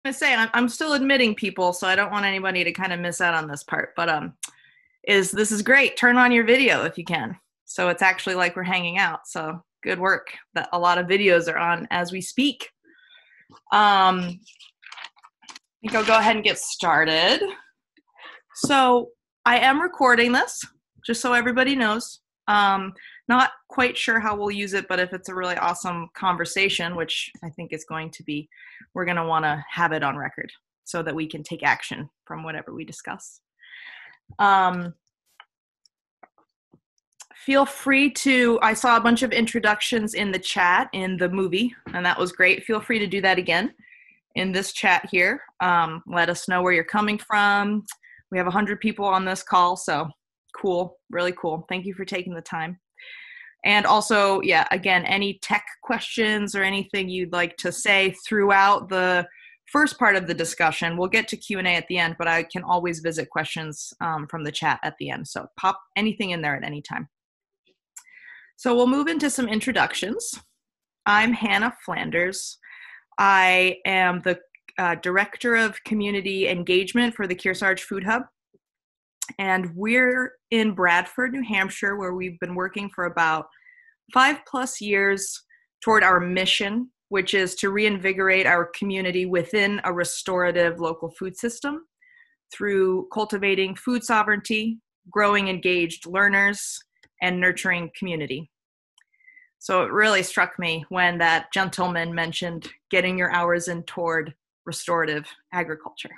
I say I'm still admitting people, so I don't want anybody to kind of miss out on this part. But this is great. Turn on your video if you can. So it's actually like we're hanging out. So good work. That a lot of videos are on as we speak. I think I'll go ahead and get started. So I am recording this, just so everybody knows. Not quite sure how we'll use it, but if it's a really awesome conversation, which I think it's going to be, we're going to want to have it on record so that we can take action from whatever we discuss. Feel free to, I saw a bunch of introductions in the chat in the movie, and that was great. Feel free to do that again in this chat here. Let us know where you're coming from. We have 100 people on this call, so cool, really cool. Thank you for taking the time. And also, yeah, again, any tech questions or anything you'd like to say throughout the first part of the discussion. We'll get to Q&A at the end, but I can always visit questions from the chat at the end. So pop anything in there at any time. So we'll move into some introductions. I'm Hannah Flanders. I am the Director of Community Engagement for the Kearsarge Food Hub. And we're in Bradford, New Hampshire, where we've been working for about 5+ years toward our mission, which is to reinvigorate our community within a restorative local food system through cultivating food sovereignty, growing engaged learners, and nurturing community. So it really struck me when that gentleman mentioned getting your hours in toward restorative agriculture,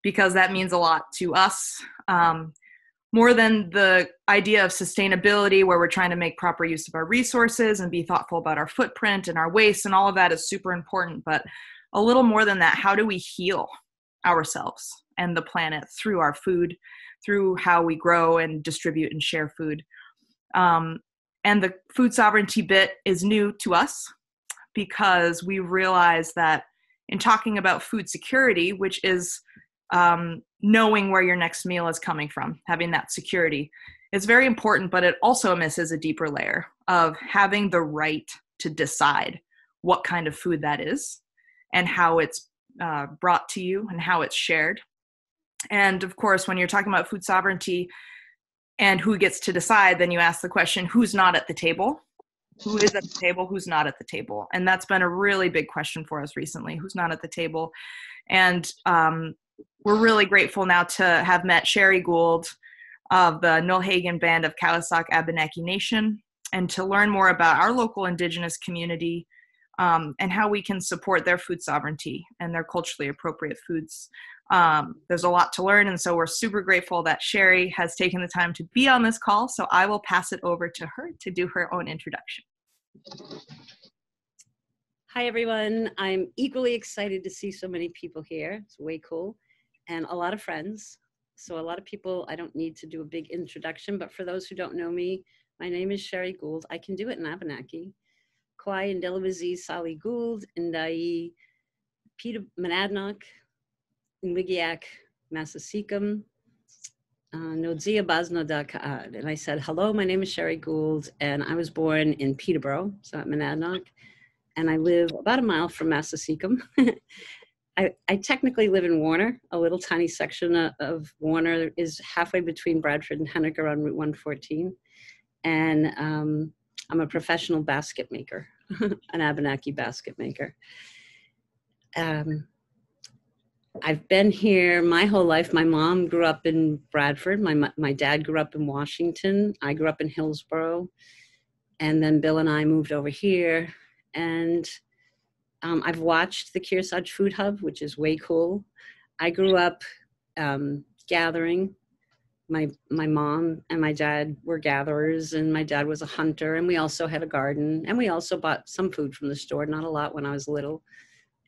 because that means a lot to us. More than the idea of sustainability, where we're trying to make proper use of our resources and be thoughtful about our footprint and our waste, and all of that is super important. But a little more than that, how do we heal ourselves and the planet through our food, through how we grow and distribute and share food? And the food sovereignty bit is new to us because we realize that in talking about food security, which is knowing where your next meal is coming from, having that security is very important, but it also misses a deeper layer of having the right to decide what kind of food that is and how it's brought to you and how it's shared. And of course, when you're talking about food sovereignty and who gets to decide, then you ask the question, who's not at the table? Who is at the table? Who's not at the table? And that's been a really big question for us recently. Who's not at the table? And we're really grateful now to have met Sherry Gould of the Nulhegan band of Coosuk Abenaki Nation, and to learn more about our local Indigenous community and how we can support their food sovereignty and their culturally appropriate foods. There's a lot to learn, and so we're super grateful that Sherry has taken the time to be on this call, so I will pass it over to her to do her own introduction. Hi, everyone. I'm equally excited to see so many people here. It's way cool. And a lot of friends. So a lot of people, I don't need to do a big introduction, but for those who don't know me, my name is Sherry Gould. I can do it in Abenaki. Kwai and Delawazi Sally Gould, and I Peter Monadnock, in Wigiak, Massasecum, Nodzia Basno da Kaad. And I said, hello, my name is Sherry Gould, and I was born in Peterborough, so at Monadnock, and I live about a mile from Massasecum. I technically live in Warner. A little tiny section of Warner is halfway between Bradford and Henniker on Route 114. And I'm a professional basket maker, an Abenaki basket maker. I've been here my whole life. My mom grew up in Bradford. My dad grew up in Washington. I grew up in Hillsborough. And then Bill and I moved over here. And I've watched the Kearsarge Food Hub, which is way cool. I grew up gathering. My mom and my dad were gatherers, and my dad was a hunter, and we also had a garden, and we also bought some food from the store, not a lot when I was little.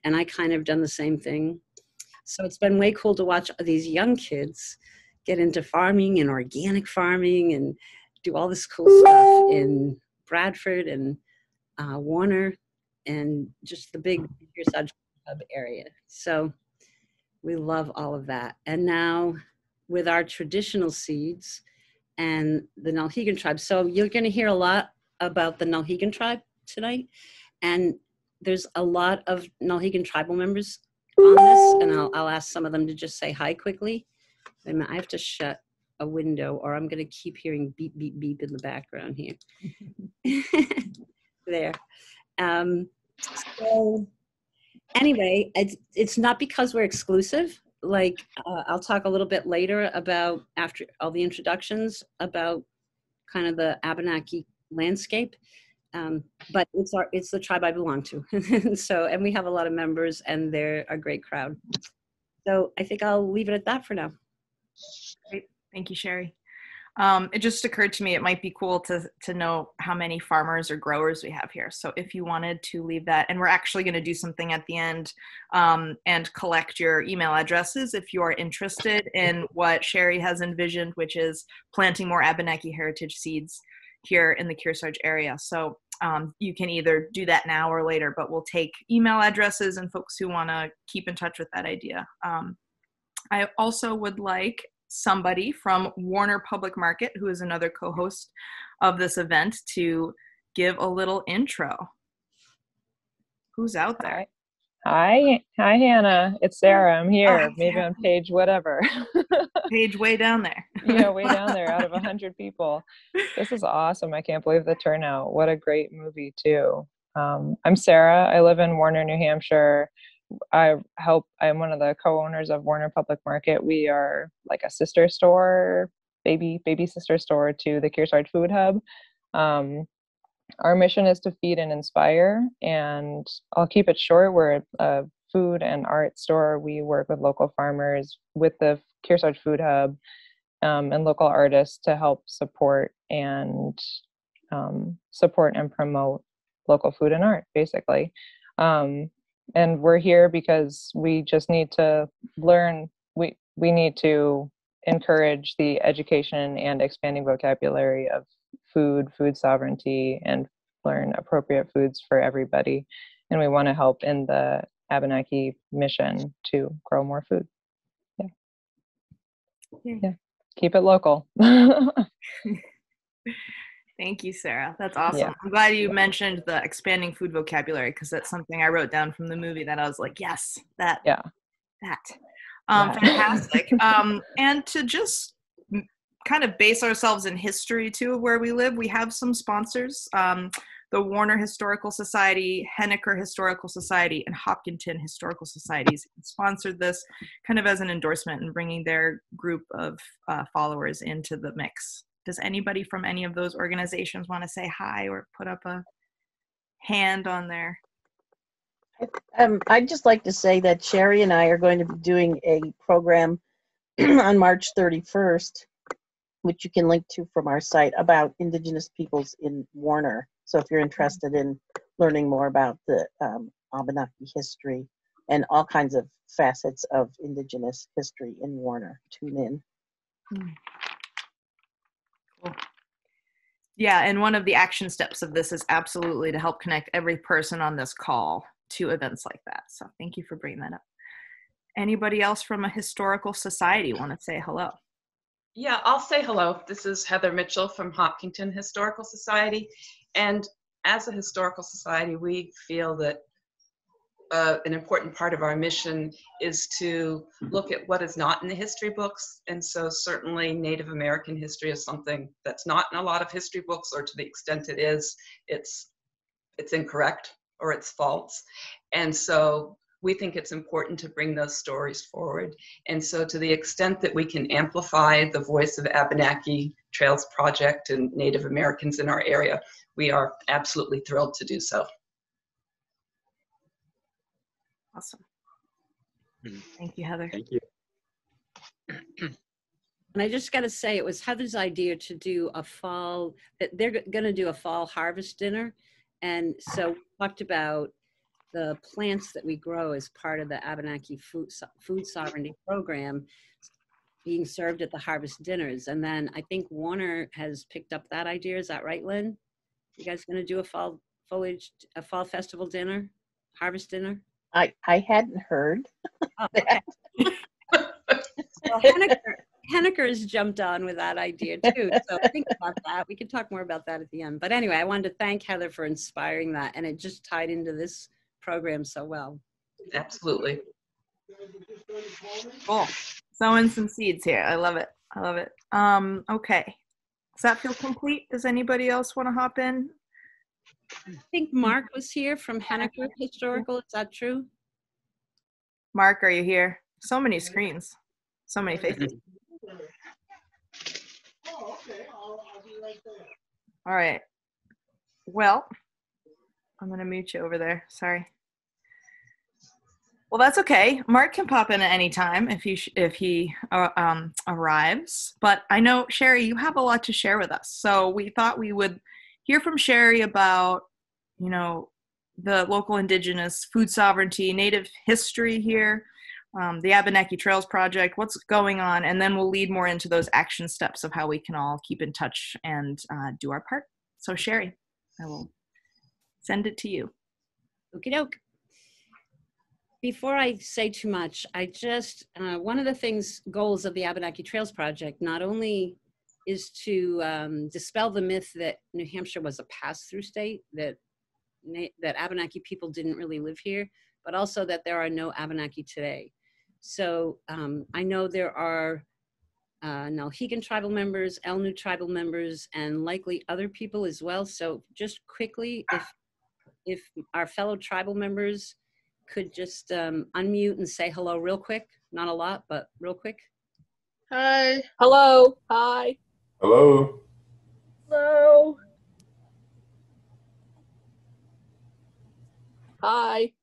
And I kind of done the same thing. So it's been way cool to watch these young kids get into farming and organic farming and do all this cool stuff in Bradford and Warner and just the big Kearsarge Hub area. So we love all of that. And now with our traditional seeds and the Nulhegan tribe. So you're going to hear a lot about the Nulhegan tribe tonight. And there's a lot of Nulhegan tribal members on this, and I'll ask some of them to just say hi quickly. And I have to shut a window or I'm going to keep hearing beep, beep, beep in the background here. There. So anyway, it's not because we're exclusive. Like I'll talk a little bit later about, after all the introductions, about kind of the Abenaki landscape. But it's the tribe I belong to. And we have a lot of members and they're a great crowd. So I think I'll leave it at that for now. Great. Thank you, Sherry. It just occurred to me it might be cool to know how many farmers or growers we have here. So if you wanted to leave that, and we're actually going to do something at the end and collect your email addresses if you are interested in what Sherry has envisioned, which is planting more Abenaki heritage seeds here in the Kearsarge area. So you can either do that now or later, but we'll take email addresses and folks who want to keep in touch with that idea. I also would like somebody from Warner Public Market, who is another co-host of this event, to give a little intro. Who's out there? Hi, Hannah. It's Sarah. I'm here. Oh, maybe Sarah. on page whatever. Page way down there. Yeah, way down there out of 100 people. This is awesome. I can't believe the turnout. What a great movie too. I'm Sarah. I live in Warner, New Hampshire. I'm one of the co-owners of Warner Public Market. We are like a sister store, baby sister store to the Kearsarge Food Hub. Our mission is to feed and inspire, and I'll keep it short. We're a food and art store. We work with local farmers, with the Kearsarge Food Hub, and local artists to help support and promote local food and art, basically. And we're here because we just need to learn. We need to encourage the education and expanding vocabulary of food sovereignty, and learn appropriate foods for everybody. And we want to help in the Abenaki mission to grow more food. Yeah. Keep it local. Thank you, Sarah. That's awesome. Yeah. I'm glad you mentioned the expanding food vocabulary, because that's something I wrote down from the movie that I was like, yes, that. Fantastic. And to just kind of base ourselves in history too of where we live, we have some sponsors. The Warner Historical Society, Henniker Historical Society, and Hopkinton Historical Societies sponsored this kind of as an endorsement and bringing their group of followers into the mix. Does anybody from any of those organizations want to say hi or put up a hand on there? I'd just like to say that Sherry and I are going to be doing a program on March 31st, which you can link to from our site, about Indigenous peoples in Warner. So if you're interested in learning more about the Abenaki history and all kinds of facets of Indigenous history in Warner, tune in. Cool. Yeah, and one of the action steps of this is absolutely to help connect every person on this call to events like that. So thank you for bringing that up. Anybody else from a historical society want to say hello? Yeah, I'll say hello. This is Heather Mitchell from Hopkinton Historical Society. And as a historical society, we feel that an important part of our mission is to look at what is not in the history books. And so certainly Native American history is something that's not in a lot of history books, or to the extent it is, it's incorrect or it's false. And so we think it's important to bring those stories forward. And so to the extent that we can amplify the voice of Abenaki Trails Project and Native Americans in our area, we are absolutely thrilled to do so. Awesome. Thank you, Heather. Thank you. And I just got to say, it was Heather's idea to do a fall, that they're going to do a fall harvest dinner. And so we talked about the plants that we grow as part of the Abenaki food sovereignty program being served at the harvest dinners. And then I think Warner has picked up that idea. Is that right, Lynn? You guys going to do a fall festival dinner, harvest dinner? I hadn't heard. Oh, okay. Well, Henniker has jumped on with that idea too. So think about that. We can talk more about that at the end. But anyway, I wanted to thank Heather for inspiring that. And it just tied into this program so well. Absolutely. Cool. Sowing some seeds here. I love it. I love it. Okay. Does that feel complete? Does anybody else want to hop in? I think Mark was here from Henniker Historical. Is that true? Mark, are you here? So many screens. So many faces. All right. Well, I'm going to mute you over there. Sorry. Well, that's okay. Mark can pop in at any time if he arrives. But I know, Sherry, you have a lot to share with us. So we thought we would hear from Sherry about, you know, the local Indigenous food sovereignty, Native history here, the Abenaki Trails Project, what's going on, and then we'll lead more into those action steps of how we can all keep in touch and do our part. So Sherry, I will send it to you. Okie doke. Before I say too much, I just, one of the goals of the Abenaki Trails Project not only is to dispel the myth that New Hampshire was a pass-through state, that Abenaki people didn't really live here, but also that there are no Abenaki today. So I know there are Nulhegan tribal members, Elnu tribal members, and likely other people as well. So just quickly, if our fellow tribal members could just unmute and say hello real quick. Not a lot, but real quick. Hi. Hello. Hi. Hello. Hello. Hi.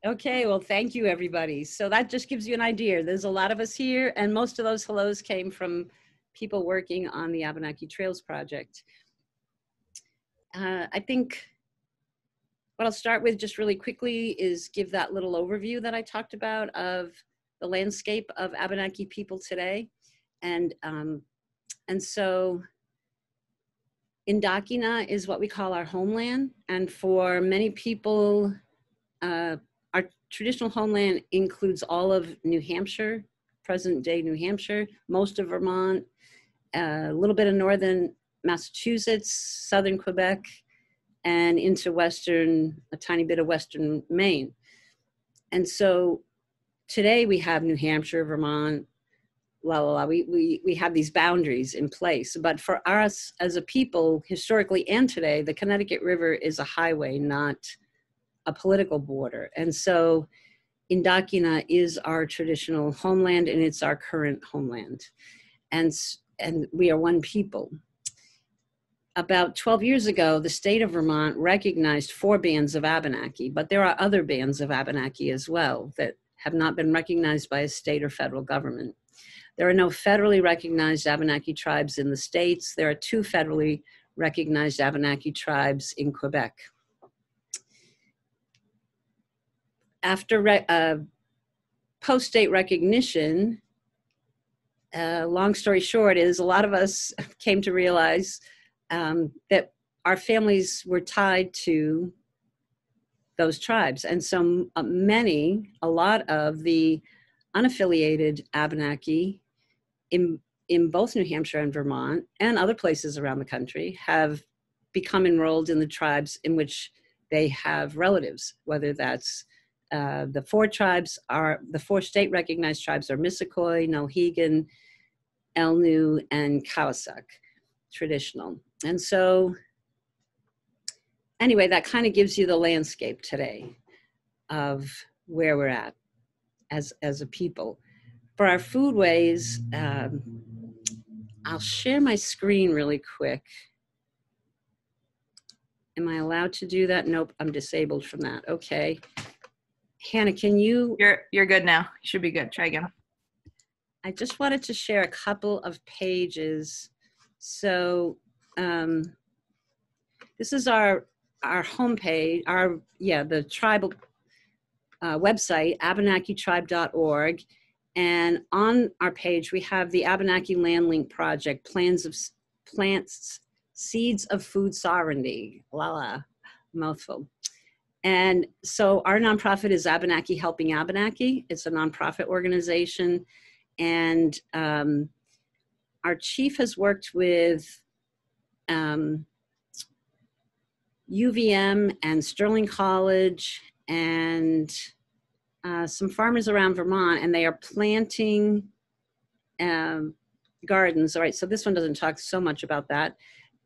Okay, well, thank you, everybody. So that just gives you an idea. There's a lot of us here, and most of those hellos came from people working on the Abenaki Trails Project. I think what I'll start with just really quickly is give that little overview that I talked about of the landscape of Abenaki people today. And so Indakina is what we call our homeland. And for many people, our traditional homeland includes all of New Hampshire, present day New Hampshire, most of Vermont, a little bit of northern Massachusetts, southern Quebec, and into a tiny bit of western Maine. And so today we have New Hampshire, Vermont, we have these boundaries in place. But for us as a people, historically and today, the Connecticut River is a highway, not a political border. And so Indakina is our traditional homeland, and it's our current homeland. And we are one people. About 12 years ago, the state of Vermont recognized 4 bands of Abenaki, but there are other bands of Abenaki as well that have not been recognized by a state or federal government. There are no federally recognized Abenaki tribes in the States. There are 2 federally recognized Abenaki tribes in Quebec. After post-state recognition, long story short is a lot of us came to realize that our families were tied to those tribes. And so a lot of the unaffiliated Abenaki in both New Hampshire and Vermont and other places around the country have become enrolled in the tribes in which they have relatives, whether that's the 4 state recognized tribes are Missisquoi, Nulhegan, Elnu, and Coosuk, traditional. And so anyway, that kind of gives you the landscape today of where we're at as a people. For our foodways, I'll share my screen really quick. Am I allowed to do that? Nope, I'm disabled from that. Okay. Hannah, can you? You're good now. You should be good. Try again. I just wanted to share a couple of pages. So this is our homepage, the tribal website, abenakitribe.org. And on our page, we have the Abenaki Landlink project, plants, seeds of food sovereignty. Mouthful. And so our nonprofit is Abenaki Helping Abenaki. It's a nonprofit organization. And our chief has worked with UVM and Sterling College and some farmers around Vermont, and they are planting gardens. All right, so this one doesn't talk so much about that.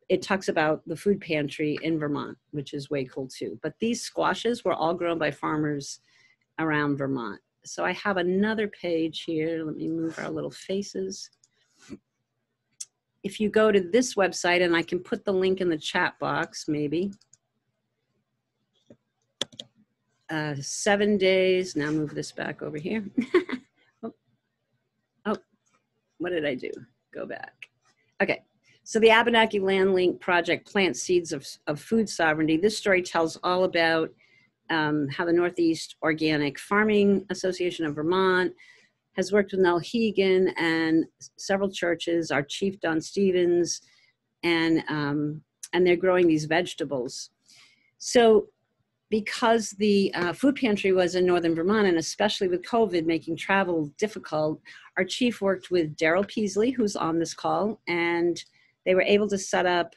It talks about the food pantry in Vermont, which is way cool too. But these squashes were all grown by farmers around Vermont. So I have another page here. Let me move our little faces. If you go to this website, and I can put the link in the chat box, maybe. 7 days, now move this back over here. oh, what did I do? Go back. Okay, so the Abenaki Landlink project plants seeds of food sovereignty. This story tells all about how the Northeast Organic Farming Association of Vermont has worked with Nulhegan and several churches, our chief Don Stevens, and they're growing these vegetables. So because the food pantry was in northern Vermont, and especially with COVID making travel difficult, our chief worked with Daryl Peasley, who's on this call, and they were able to set up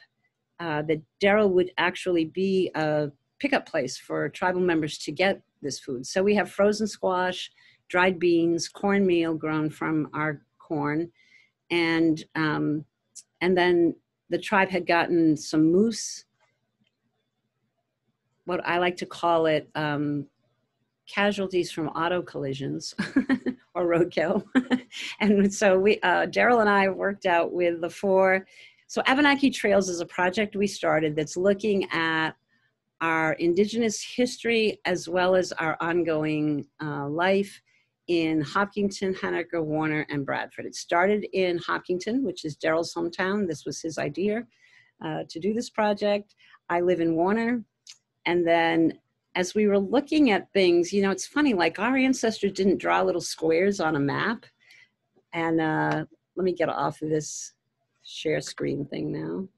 that Daryl would actually be a pickup place for tribal members to get this food. So we have frozen squash, dried beans, cornmeal grown from our corn, and then the tribe had gotten some moose, what I like to call it, casualties from auto collisions or roadkill. And so we, Daryl and I worked out with the four. So Abenaki Trails is a project we started that's looking at our Indigenous history as well as our ongoing life in Hopkinton, Henniker, Warner, and Bradford. It started in Hopkinton, which is Daryl's hometown. This was his idea to do this project. I live in Warner. And then as we were looking at things, you know, it's funny, like our ancestors didn't draw little squares on a map. And let me get off of this share screen thing now.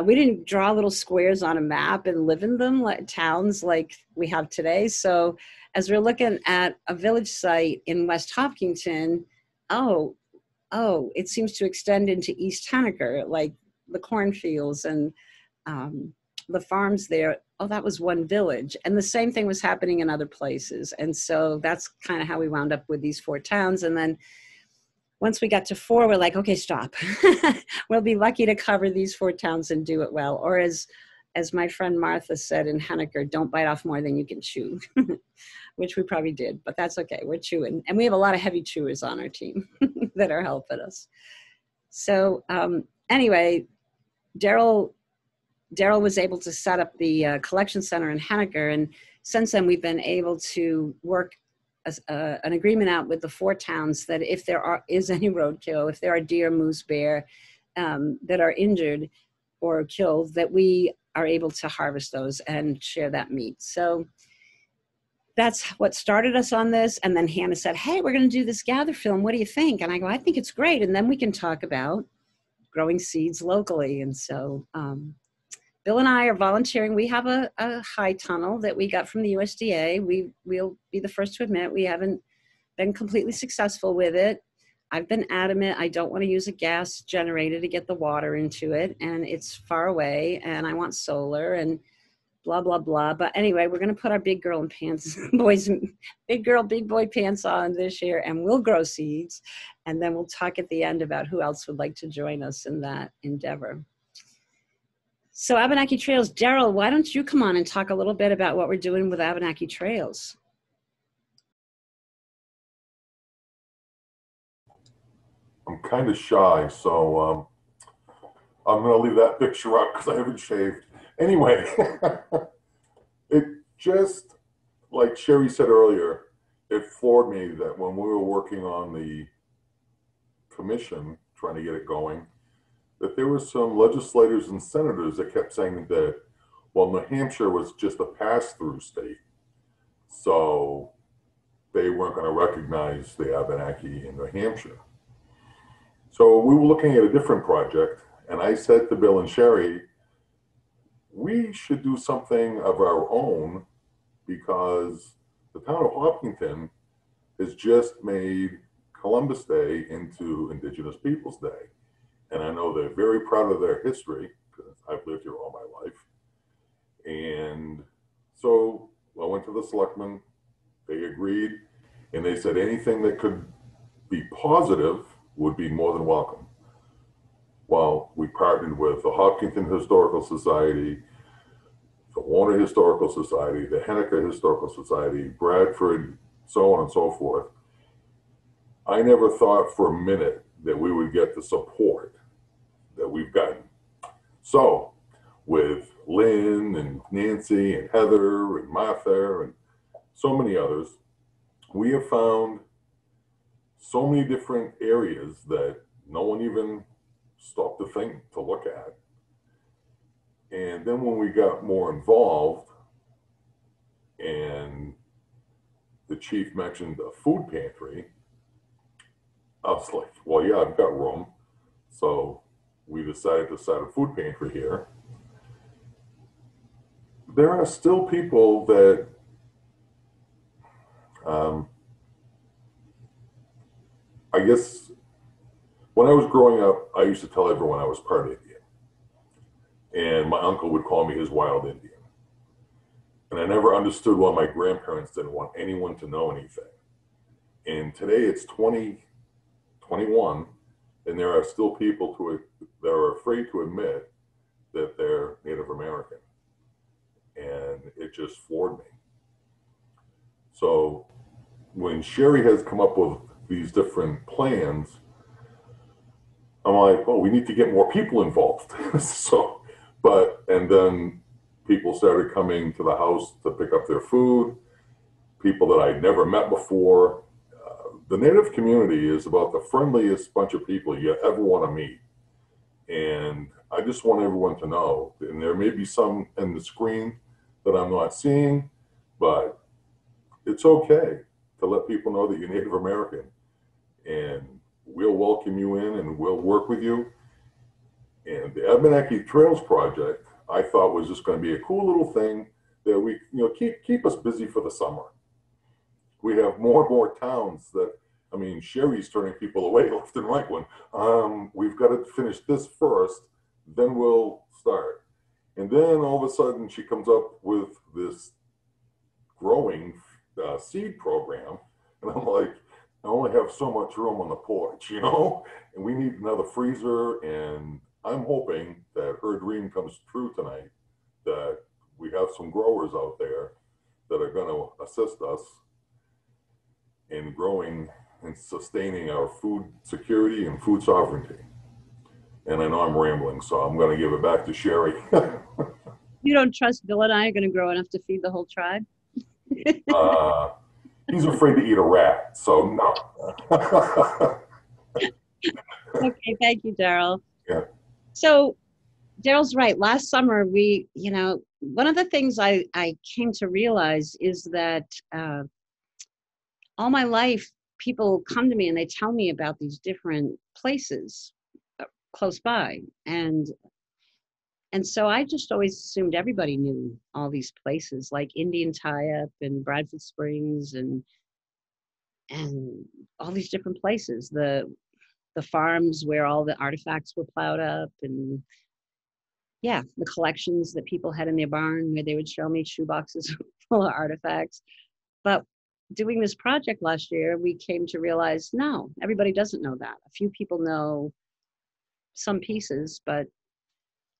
We didn't draw little squares on a map and live in them like towns like we have today. So as we're looking at a village site in West Hopkinton, oh, it seems to extend into East Henniker, like the cornfields and the farms there. Oh, that was one village. And the same thing was happening in other places. And so that's kind of how we wound up with these four towns. And then once we got to four, we're like, okay, stop. We'll be lucky to cover these four towns and do it well. Or as my friend Martha said in Henniker, don't bite off more than you can chew, which we probably did, but that's okay. We're chewing. And we have a lot of heavy chewers on our team that are helping us. So anyway, Daryl was able to set up the collection center in Henniker. And since then, we've been able to work an agreement out with the four towns that if there is any roadkill, if there are deer, moose, bear that are injured or killed, that we are able to harvest those and share that meat. So that's what started us on this. And then Hannah said, hey, we're going to do this gather film. What do you think? And I go, I think it's great. And then we can talk about growing seeds locally. And so Bill and I are volunteering. We have a high tunnel that we got from the USDA. We'll be the first to admit we haven't been completely successful with it. I've been adamant I don't want to use a gas generator to get the water into it, and it's far away, and I want solar and blah, blah, blah. But anyway, we're going to put our big girl in pants, big girl, big boy pants on this year, and we'll grow seeds. And then we'll talk at the end about who else would like to join us in that endeavor. So Abenaki Trails, Daryl, why don't you come on and talk a little bit about what we're doing with Abenaki Trails? I'm kind of shy, so I'm going to leave that picture up because I haven't shaved. Anyway, it just, like Sherry said earlier, it floored me that when we were working on the commission, trying to get it going, that there were some legislators and senators that kept saying that, well, New Hampshire was just a pass-through state, so they weren't going to recognize the Abenaki in New Hampshire. So we were looking at a different project, and I said to Bill and Sherry, we should do something of our own because the town of Hopkinton has just made Columbus Day into Indigenous Peoples Day. and I know they're very proud of their history because I've lived here all my life. And so I went to the selectmen, they agreed, and they said anything that could be positive would be more than welcome. Well, we partnered with the Hopkinton Historical Society, the Warner Historical Society, the Henniker Historical Society, Bradford, so on and so forth. I never thought for a minute that we would get the support that we've gotten. So with Lynn and Nancy and Heather and Martha and so many others, we have found so many different areas that no one even stopped to think to look at. And then when we got more involved and the chief mentioned a food pantry, I was like, well, yeah, I've got room. So we decided to start a food pantry here. There are still people that I guess when I was growing up, I used to tell everyone I was part Indian. And my uncle would call me his wild Indian. And I never understood why my grandparents didn't want anyone to know anything. And today it's 2021, and there are still people that are afraid to admit that they're Native American. And it just floored me. So when Sherry has come up with these different plans, I'm like, oh, we need to get more people involved. And then people started coming to the house to pick up their food, people that I'd never met before. The Native community is about the friendliest bunch of people you ever want to meet. And I just want everyone to know, and there may be some in the screen that I'm not seeing, but it's okay to let people know that you're Native American. And we'll welcome you in and we'll work with you. And the Abenaki Trails Project, I thought was just going to be a cool little thing that we, keep us busy for the summer. We have more and more towns that, Sherry's turning people away left and right when we've got to finish this first, then we'll start. And then all of a sudden she comes up with this growing seed program. And I'm like, I only have so much room on the porch, and we need another freezer. And I'm hoping that her dream comes true tonight, that we have some growers out there that are going to assist us in growing and sustaining our food security and food sovereignty. And I know I'm rambling, so I'm going to give it back to Sherry. You don't trust Bill and I are going to grow enough to feed the whole tribe? He's afraid to eat a rat, so no. Okay, thank you, Daryl. Yeah. So Daryl's right. Last summer, one of the things I came to realize is that all my life, people come to me and they tell me about these different places close by. And so I just always assumed everybody knew all these places, like Indian Tie-Up and Bradford Springs and all these different places. The farms where all the artifacts were plowed up, and the collections that people had in their barn where they would show me shoeboxes full of artifacts. But doing this project last year, we came to realize, no, everybody doesn't know that. A few people know some pieces, but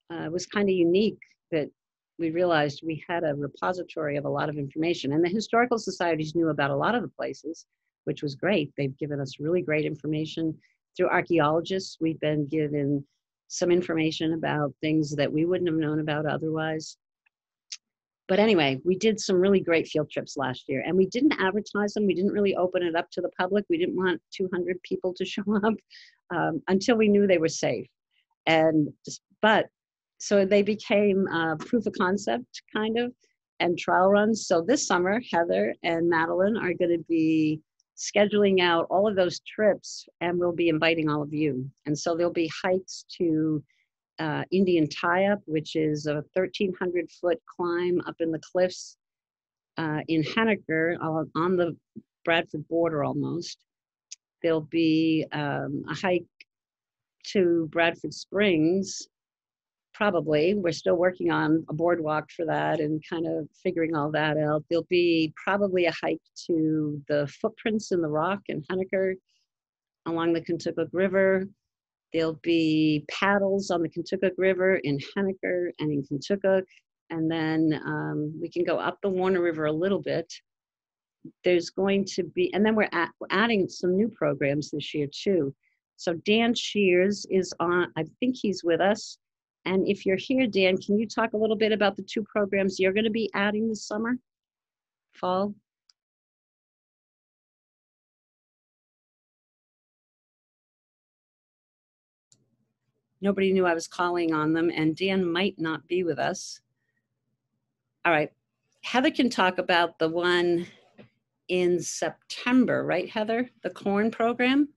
it was kind of unique that we realized we had a repository of a lot of information. And the historical societies knew about a lot of the places, which was great. They've given us really great information. Through archaeologists, we've been given some information about things that we wouldn't have known about otherwise. But anyway, we did some really great field trips last year, and we didn't advertise them. We didn't really open it up to the public. We didn't want 200 people to show up until we knew they were safe. So they became proof of concept kind of, and trial runs. So this summer, Heather and Madeline are going to be scheduling out all of those trips, and we'll be inviting all of you. And so there'll be hikes to Indian Tie-Up, which is a 1,300-foot climb up in the cliffs in Henniker, on the Bradford border almost. There'll be a hike to Bradford Springs. Probably. We're still working on a boardwalk for that and kind of figuring all that out. There'll be probably a hike to the footprints in the rock in Henniker along the Coosuk River. There'll be paddles on the Coosuk River in Henniker and in Coosuk. And then we can go up the Warner River a little bit. There's going to be, and then we're adding some new programs this year too. So Dan Shears is on, I think he's with us. And if you're here, Dan, can you talk a little bit about the two programs you're going to be adding this summer, fall? Nobody knew I was calling on them, and Dan might not be with us. All right. Heather can talk about the one in September, right, Heather? The corn program?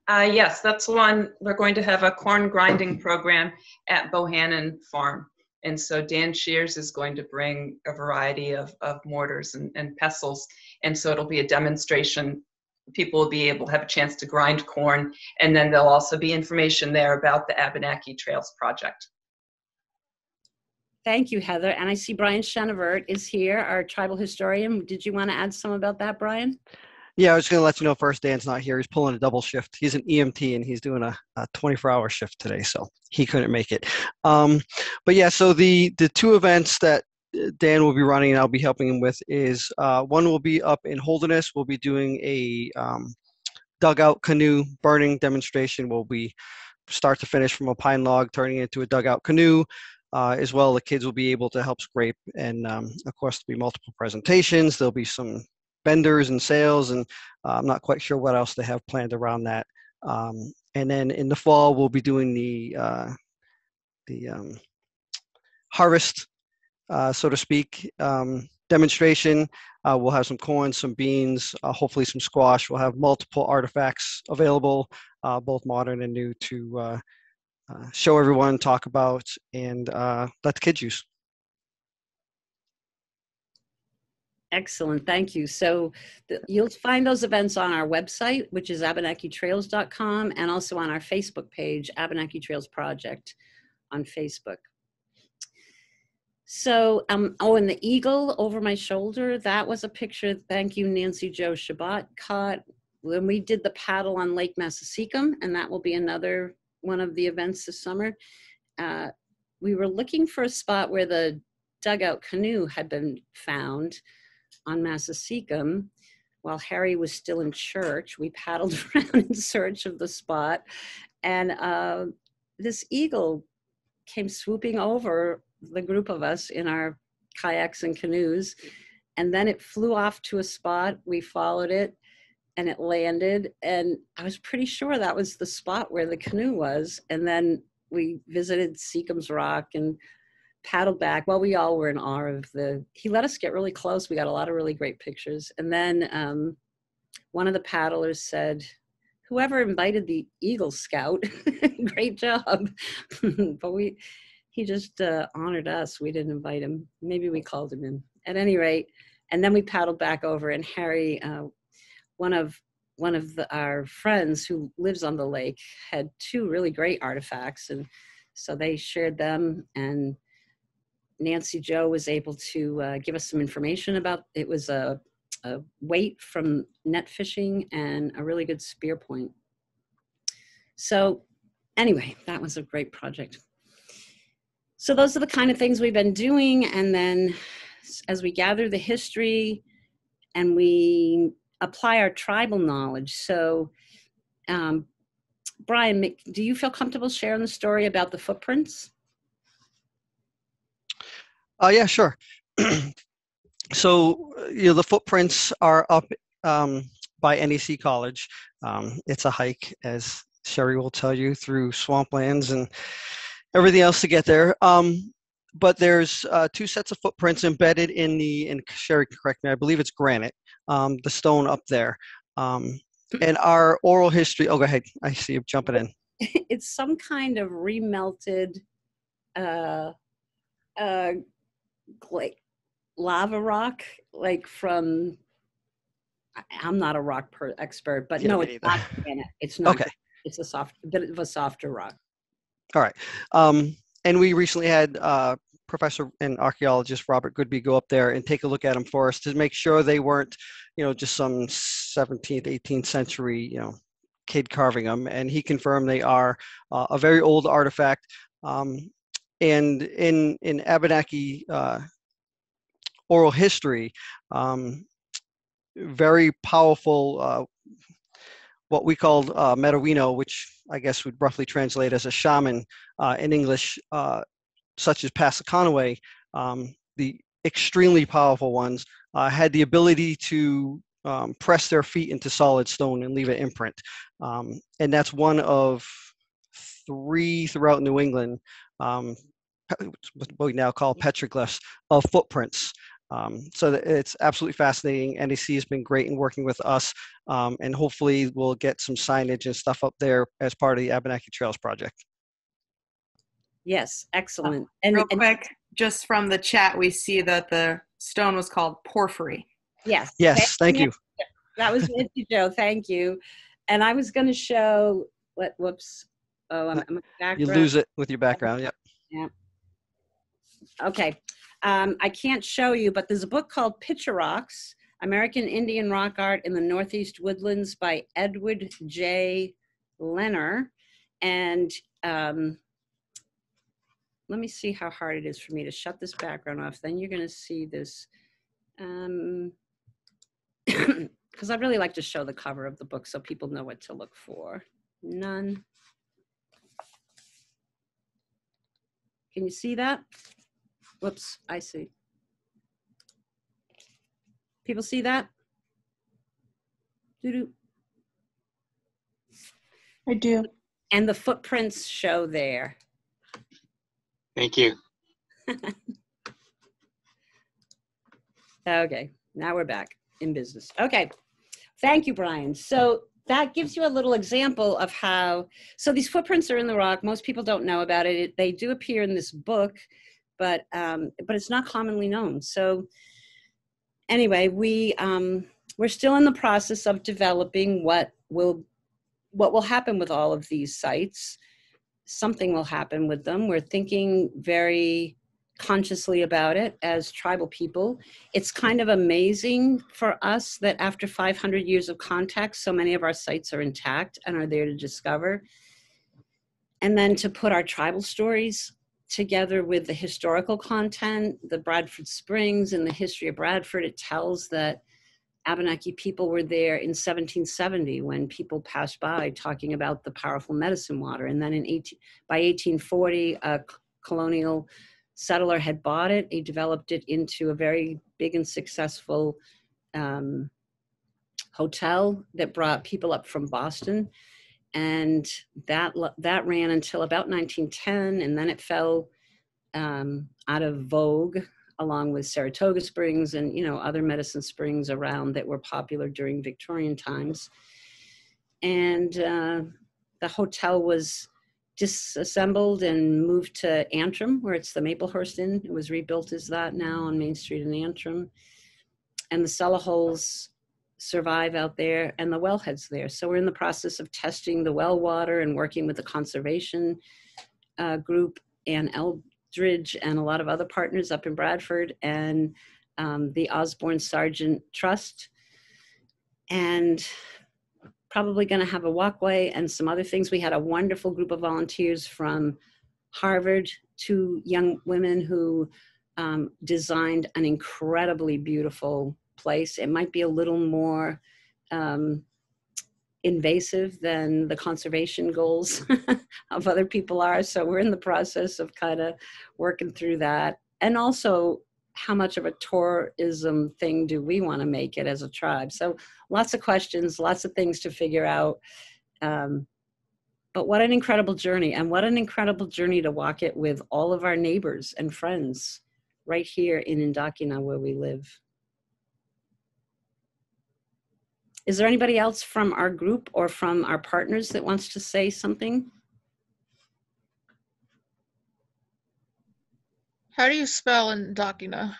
Yes, that's one. We're going to have a corn grinding program at Bohannon Farm. And so Dan Shears is going to bring a variety of mortars and pestles. And so it'll be a demonstration. People will be able to have a chance to grind corn. And then there'll also be information there about the Abenaki Trails Project. Thank you, Heather. And I see Brian Chenevert is here, our tribal historian. Did you want to add some about that, Brian? Yeah, I was going to let you know first, Dan's not here. He's pulling a double shift. He's an EMT and he's doing a 24-hour shift today, so he couldn't make it. But yeah, so the two events that Dan will be running and I'll be helping him with is one will be up in Holderness. We'll be doing a dugout canoe burning demonstration. We'll be start to finish from a pine log, turning it into a dugout canoe. As well, the kids will be able to help scrape, and of course, there'll be multiple presentations. There'll be some vendors and sales, and I'm not quite sure what else they have planned around that. And then in the fall, we'll be doing the harvest, so to speak, demonstration. We'll have some corn, some beans, hopefully some squash. We'll have multiple artifacts available, both modern and new, to show everyone, talk about, and let the kids use. Excellent, thank you. So you'll find those events on our website, which is AbenakиTrails.com, and also on our Facebook page, Abenaki Trails Project on Facebook. So, oh, and the eagle over my shoulder, that was a picture, thank you, Nancy Jo Shabbat caught when we did the paddle on Lake Massasauga, and that will be another one of the events this summer. We were looking for a spot where the dugout canoe had been found on Massasauga. While Harry was still in church, we paddled around in search of the spot, and this eagle came swooping over the group of us in our kayaks and canoes, and then it flew off to a spot. We followed it, and it landed, and I was pretty sure that was the spot where the canoe was. And then we visited Seacom's Rock and paddled back. Well, we all were in awe of he let us get really close. We got a lot of really great pictures. And then one of the paddlers said, whoever invited the Eagle Scout, great job. But he just honored us. We didn't invite him. Maybe we called him in. At any rate, and then we paddled back over, and Harry, one of our friends who lives on the lake, had two really great artifacts, and so they shared them, and Nancy Jo was able to give us some information about it. Was a weight from net fishing and a really good spear point. So anyway, that was a great project. So those are the kind of things we've been doing, and then as we gather the history and we apply our tribal knowledge. So Brian, do you feel comfortable sharing the story about the footprints? Yeah, sure. So, the footprints are up by NEC College. It's a hike, as Sherry will tell you, through swamplands and everything else to get there. But there's two sets of footprints embedded in and Sherry can correct me, I believe it's granite, the stone up there. And our oral history, oh, go ahead. I see you jumping in. It's some kind of remelted lava rock, like from I'm not a rock expert, but Yeah, no, me it's neither. not granite. It's not. Okay. It's a bit of a softer rock. All right. And we recently had professor and archaeologist Robert Goodby go up there and take a look at them for us to make sure they weren't, just some 17th, 18th century, kid carving them. And he confirmed they are a very old artifact. And in Abenaki oral history, very powerful, what we called Meadowino, which I guess would roughly translate as a shaman in English, such as Passaconaway, the extremely powerful ones, had the ability to press their feet into solid stone and leave an imprint. And that's one of 3 throughout New England, what we now call petroglyphs, of footprints. So it's absolutely fascinating. NEC has been great in working with us, and hopefully we'll get some signage and stuff up there as part of the Abenaki Trails Project. Yes, excellent. Real quick, just from the chat, we see that the stone was called porphyry. Yes. Yes, thank you. That was Nancy Joe. Thank you. And I was going to show whoops. Oh, I'm background. You lose it with your background. Yep. Yeah. Okay. I can't show you, but there's a book called Picture Rocks, American Indian Rock Art in the Northeast Woodlands by Edward J. Lenner. And let me see how hard it is for me to shut this background off. Then you're going to see this. Because I'd really like to show the cover of the book so people know what to look for. None. Can you see that? Whoops, I see. People see that? Doo-doo. I do. And the footprints show there. Thank you. Okay, now we're back in business. Okay, thank you, Brian. So that gives you a little example of how, so these footprints are in the rock. Most people don't know about it. They do appear in this book, but it's not commonly known. So anyway, we're still in the process of developing what will happen with all of these sites. Something will happen with them. We're thinking very consciously about it as tribal people. It's kind of amazing for us that after 500 years of contact, so many of our sites are intact and are there to discover. And then to put our tribal stories together with the historical content, the Bradford Springs and the history of Bradford, it tells that Abenaki people were there in 1770 when people passed by talking about the powerful medicine water. And then by 1840, a colonial settler had bought it. He developed it into a very big and successful hotel that brought people up from Boston. And that ran until about 1910, and then it fell out of vogue, along with Saratoga Springs and other medicine springs around that were popular during Victorian times. And the hotel was disassembled and moved to Antrim, where it's the Maplehurst Inn. It was rebuilt as that now on Main Street in Antrim. And the cellar holes survive out there and the wellhead's there. So we're in the process of testing the well water and working with the conservation group and Eldridge and a lot of other partners up in Bradford and the Osborne Sargent Trust. And probably going to have a walkway and some other things. We had a wonderful group of volunteers from Harvard, 2 young women who designed an incredibly beautiful place. It might be a little more invasive than the conservation goals of other people are. So we're in the process of kind of working through that. And also, how much of a tourism thing do we want to make it as a tribe? So lots of questions, lots of things to figure out. But what an incredible journey, and what an incredible journey to walk it with all of our neighbors and friends right here in Indakina where we live. Is there anybody else from our group or from our partners that wants to say something? How do you spell Indakina?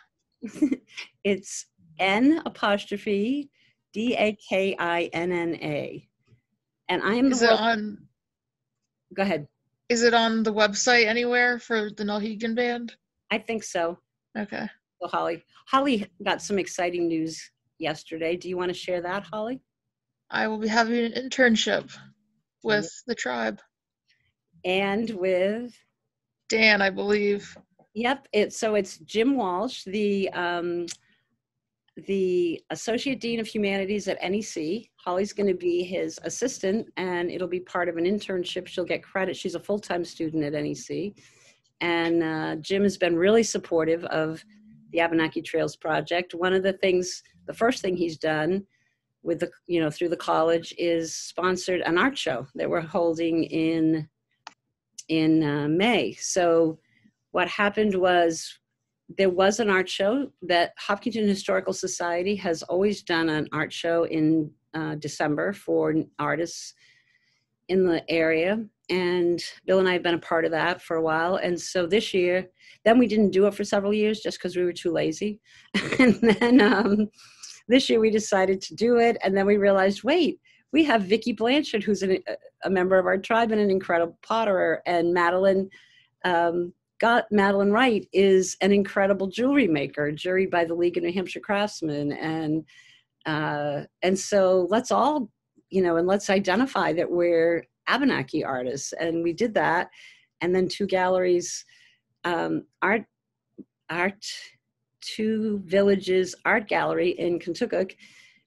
It's N', Dakinna. And I am Is the it world. on? Go ahead. Is it on the website anywhere for the Nulhegan band? I think so. Okay. So Holly got some exciting news yesterday. Do you want to share that, Holly? I will be having an internship with the tribe. And with Dan, I believe. Yep. It's Jim Walsh, the Associate Dean of Humanities at NEC. Holly's going to be his assistant, and it'll be part of an internship. She'll get credit. She's a full-time student at NEC. And Jim has been really supportive of the Abenaki Trails Project. One of the things, the first thing he's done with the, through the college is sponsored an art show that we're holding in May. So what happened was there was an art show that Hopkinton Historical Society has always done an art show in December for artists in the area. And Bill and I have been a part of that for a while. And so this year, then we didn't do it for several years just because we were too lazy. And then this year we decided to do it. And then we realized, wait, we have Vicki Blanchard, who's a member of our tribe and an incredible potterer. And Madeline Wright is an incredible jewelry maker, juried by the League of New Hampshire Craftsmen. And so let's all, and let's identify that we're Abenaki artists. And we did that. And then two galleries, Two Villages Art Gallery in Coosuk,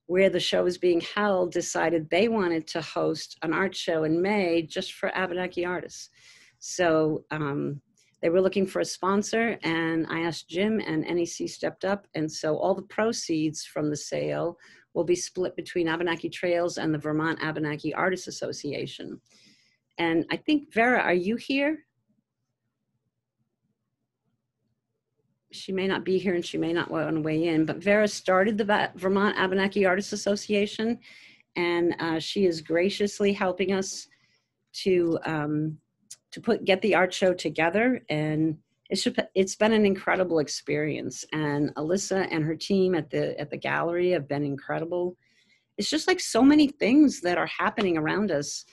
where the show is being held, decided they wanted to host an art show in May just for Abenaki artists. So they were looking for a sponsor, and I asked Jim, and NEC stepped up. And so all the proceeds from the sale will be split between Abenaki Trails and the Vermont Abenaki Artists Association. And I think, Vera, are you here? She may not be here and she may not want to weigh in, but Vera started the Vermont Abenaki Artists Association, and she is graciously helping us to get the art show together. And it's been an incredible experience. And Alyssa and her team at the gallery have been incredible. It's just like so many things that are happening around us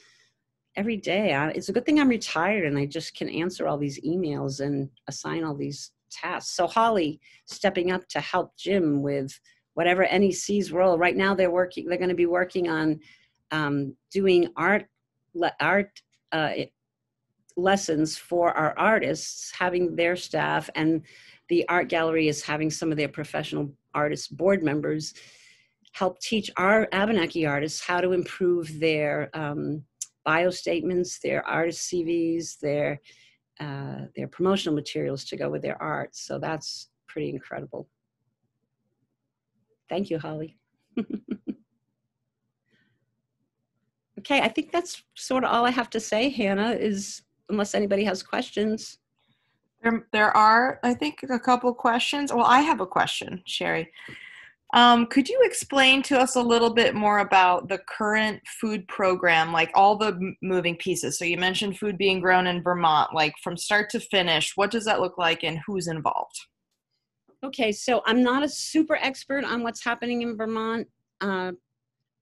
every day. It's a good thing I'm retired and I just can answer all these emails and assign all these tasks. So Holly stepping up to help Jim with whatever NEC's role. Right now they're going to be working on doing art lessons for our artists, having their staff, and the art gallery is having some of their professional artist board members help teach our Abenaki artists how to improve their bio statements, their artist CVs, their promotional materials to go with their art. So that's pretty incredible. Thank you, Holly. Okay, I think that's sort of all I have to say, Hannah, is unless anybody has questions. There are, I think, a couple questions. Well, I have a question, Sherry. Could you explain to us a little bit more about the current food program, like all the moving pieces? So you mentioned food being grown in Vermont, like from start to finish, what does that look like and who's involved? Okay, so I'm not a super expert on what's happening in Vermont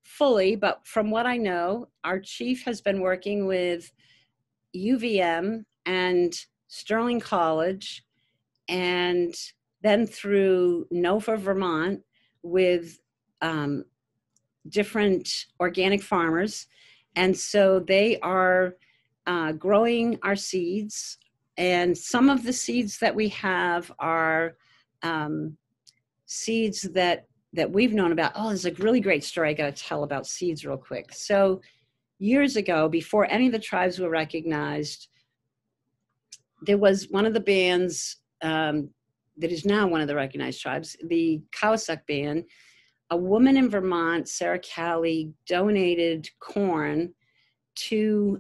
fully, but from what I know, our chief has been working with UVM and Sterling College, and then through NOFA Vermont with different organic farmers. And so they are growing our seeds, and some of the seeds that we have are seeds that we've known about. Oh, there's a really great story I got to tell about seeds real quick. So years ago, before any of the tribes were recognized, there was one of the bands that is now one of the recognized tribes, the Coosuk band. A woman in Vermont, Sarah Callie, donated corn to,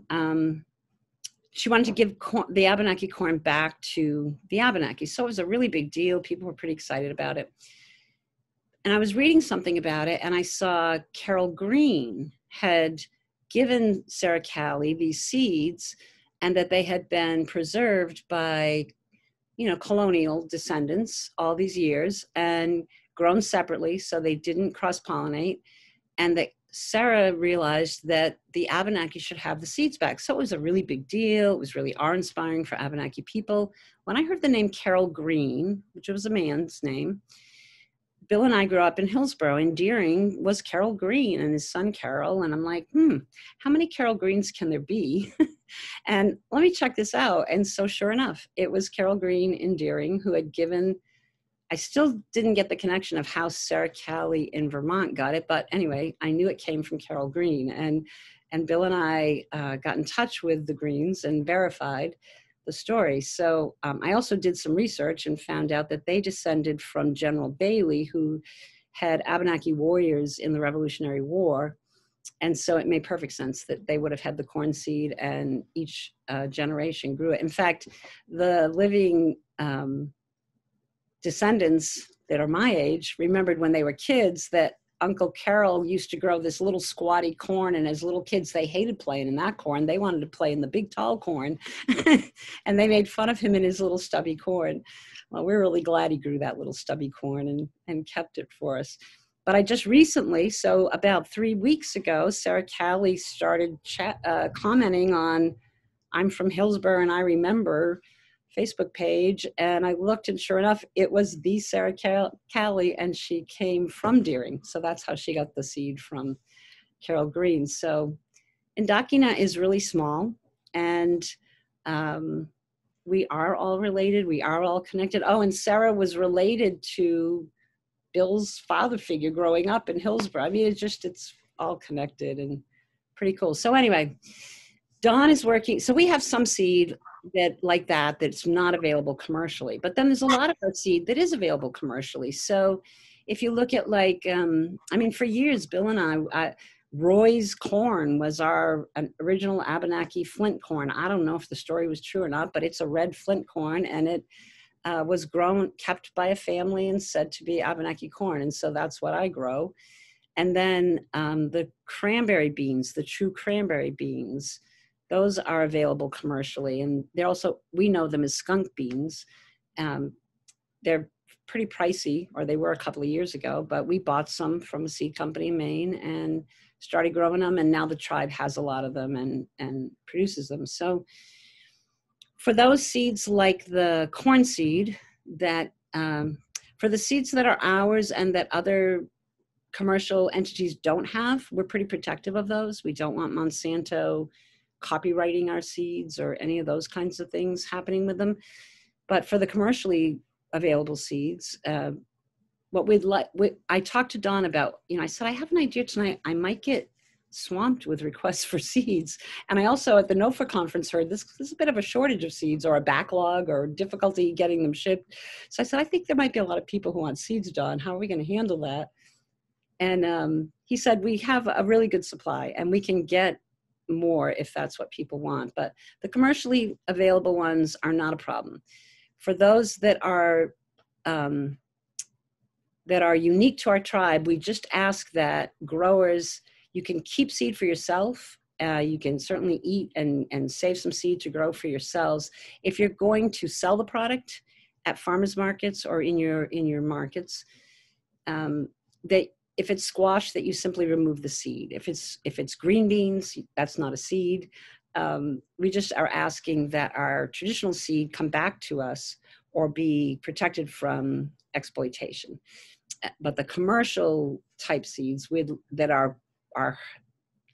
she wanted to give the Abenaki corn back to the Abenaki. So it was a really big deal. People were pretty excited about it. And I was reading something about it, and I saw Carol Green had given Sarah Callie these seeds, and that they had been preserved by, colonial descendants all these years and grown separately, so they didn't cross-pollinate. and that Sarah realized that the Abenaki should have the seeds back. So it was a really big deal. It was really awe-inspiring for Abenaki people. When I heard the name Carol Green, which was a man's name, Bill and I grew up in Hillsborough, and Deering was Carol Green and his son Carol. And I'm like, how many Carol Greens can there be? And let me check this out. And so sure enough, it was Carol Green in Deering who had given, I still didn't get the connection of how Sarah Callie in Vermont got it. But anyway, I knew it came from Carol Green. And Bill and I got in touch with the Greens and verified the story. So I also did some research and found out that they descended from General Bailey, who had Abenaki warriors in the Revolutionary War. And so it made perfect sense that they would have had the corn seed, and each generation grew it. In fact, the living descendants that are my age remembered when they were kids that Uncle Carol used to grow this little squatty corn, and as little kids, they hated playing in that corn. They wanted to play in the big, tall corn, and they made fun of him in his little stubby corn. Well, we're really glad he grew that little stubby corn and kept it for us. But I just recently, so about 3 weeks ago, Sarah Callie started commenting on I'm from Hillsborough and I remember Facebook page, and I looked, and sure enough, it was the Sarah Callie, and she came from Deering. So that's how she got the seed from Carol Green. So Indakina is really small, and we are all related. We are all connected. Oh, and Sarah was related to Bill's father figure growing up in Hillsborough. I mean, it's all connected and pretty cool. So anyway, Dawn is working. So we have some seed that's not available commercially, but then there's a lot of our seed that is available commercially. So if you look at for years, Bill and I, Roy's corn was our original Abenaki flint corn. I don't know if the story was true or not, but it's a red flint corn, and it was kept by a family and said to be Abenaki corn. And so that's what I grow. And then the cranberry beans, the true cranberry beans, those are available commercially. And they're also, we know them as skunk beans. They're pretty pricey, or they were a couple of years ago, but we bought some from a seed company in Maine and started growing them. And now the tribe has a lot of them and produces them. So for those seeds like the corn seed, that for the seeds that are ours and that other commercial entities don't have, we're pretty protective of those. We don't want Monsanto copywriting our seeds or any of those kinds of things happening with them. But for the commercially available seeds, what we'd like, I talked to Dawn about, I said, I have an idea tonight. I might get swamped with requests for seeds. And I also at the NOFA conference heard there's a bit of a shortage of seeds, or a backlog, or difficulty getting them shipped. So I said, I think there might be a lot of people who want seeds, Dawn. How are we going to handle that? And he said, we have a really good supply and we can get more if that's what people want. But the commercially available ones are not a problem. For those that are unique to our tribe, we just ask that growers, you can keep seed for yourself. You can certainly eat and save some seed to grow for yourselves. If you're going to sell the product at farmers markets or in your markets, that if it's squash, that you simply remove the seed. If it's green beans, that's not a seed. We just are asking that our traditional seed come back to us or be protected from exploitation. But the commercial type seeds that are our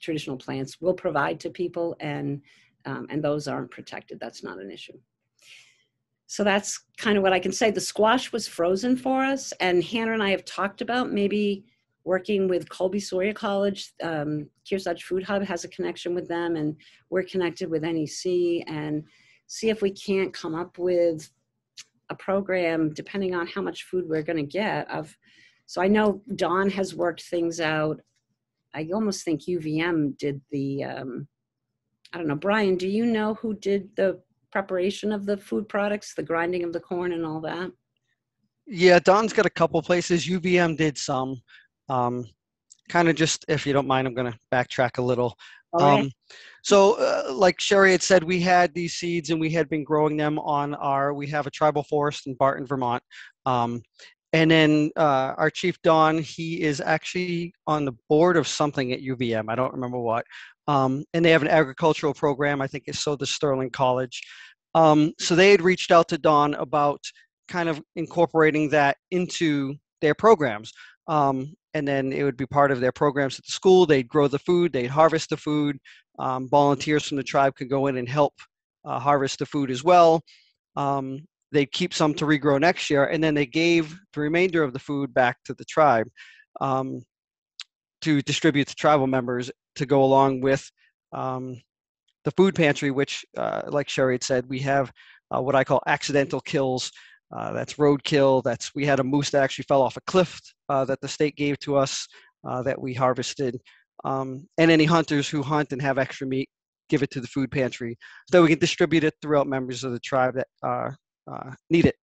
traditional plants will provide to people, and those aren't protected. That's not an issue. So that's kind of what I can say. The squash was frozen for us, and Hannah and I have talked about maybe working with Colby Sawyer College. Kearsarge Food Hub has a connection with them, and we're connected with NEC, and see if we can't come up with a program depending on how much food we're going to get. So I know Dawn has worked things out. I almost think UVM did the, I don't know, Brian, do you know who did the preparation of the food products, the grinding of the corn and all that? Yeah, Dawn's got a couple places. UVM did some. Kind of just, if you don't mind, I'm going to backtrack a little. Right. So like Sherry had said, we had these seeds and we had been growing them on we have a tribal forest in Barton, Vermont. And then our chief, Don, he is actually on the board of something at UVM. I don't remember what. And they have an agricultural program. I think it's so does Sterling College. So they had reached out to Don about kind of incorporating that into their programs. And then it would be part of their programs at the school. They'd grow the food, they'd harvest the food. Volunteers from the tribe could go in and help harvest the food as well. They'd keep some to regrow next year, and then they gave the remainder of the food back to the tribe to distribute to tribal members to go along with the food pantry, which, like Sherry had said, we have what I call accidental kills. That's roadkill. We had a moose that actually fell off a cliff that the state gave to us that we harvested. And any hunters who hunt and have extra meat, give it to the food pantry so we can distribute it throughout members of the tribe that need it.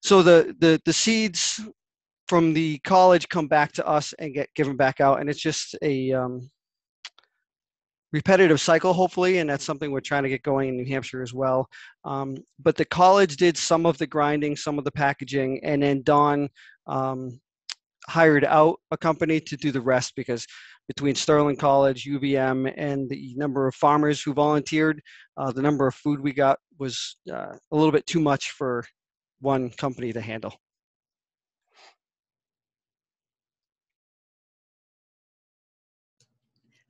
So the seeds from the college come back to us and get given back out, and it's just a repetitive cycle, hopefully, and that's something we're trying to get going in New Hampshire as well. But the college did some of the grinding, some of the packaging, and then Don hired out a company to do the rest, because between Sterling College, UVM, and the number of farmers who volunteered, the number of food we got was a little bit too much for one company to handle.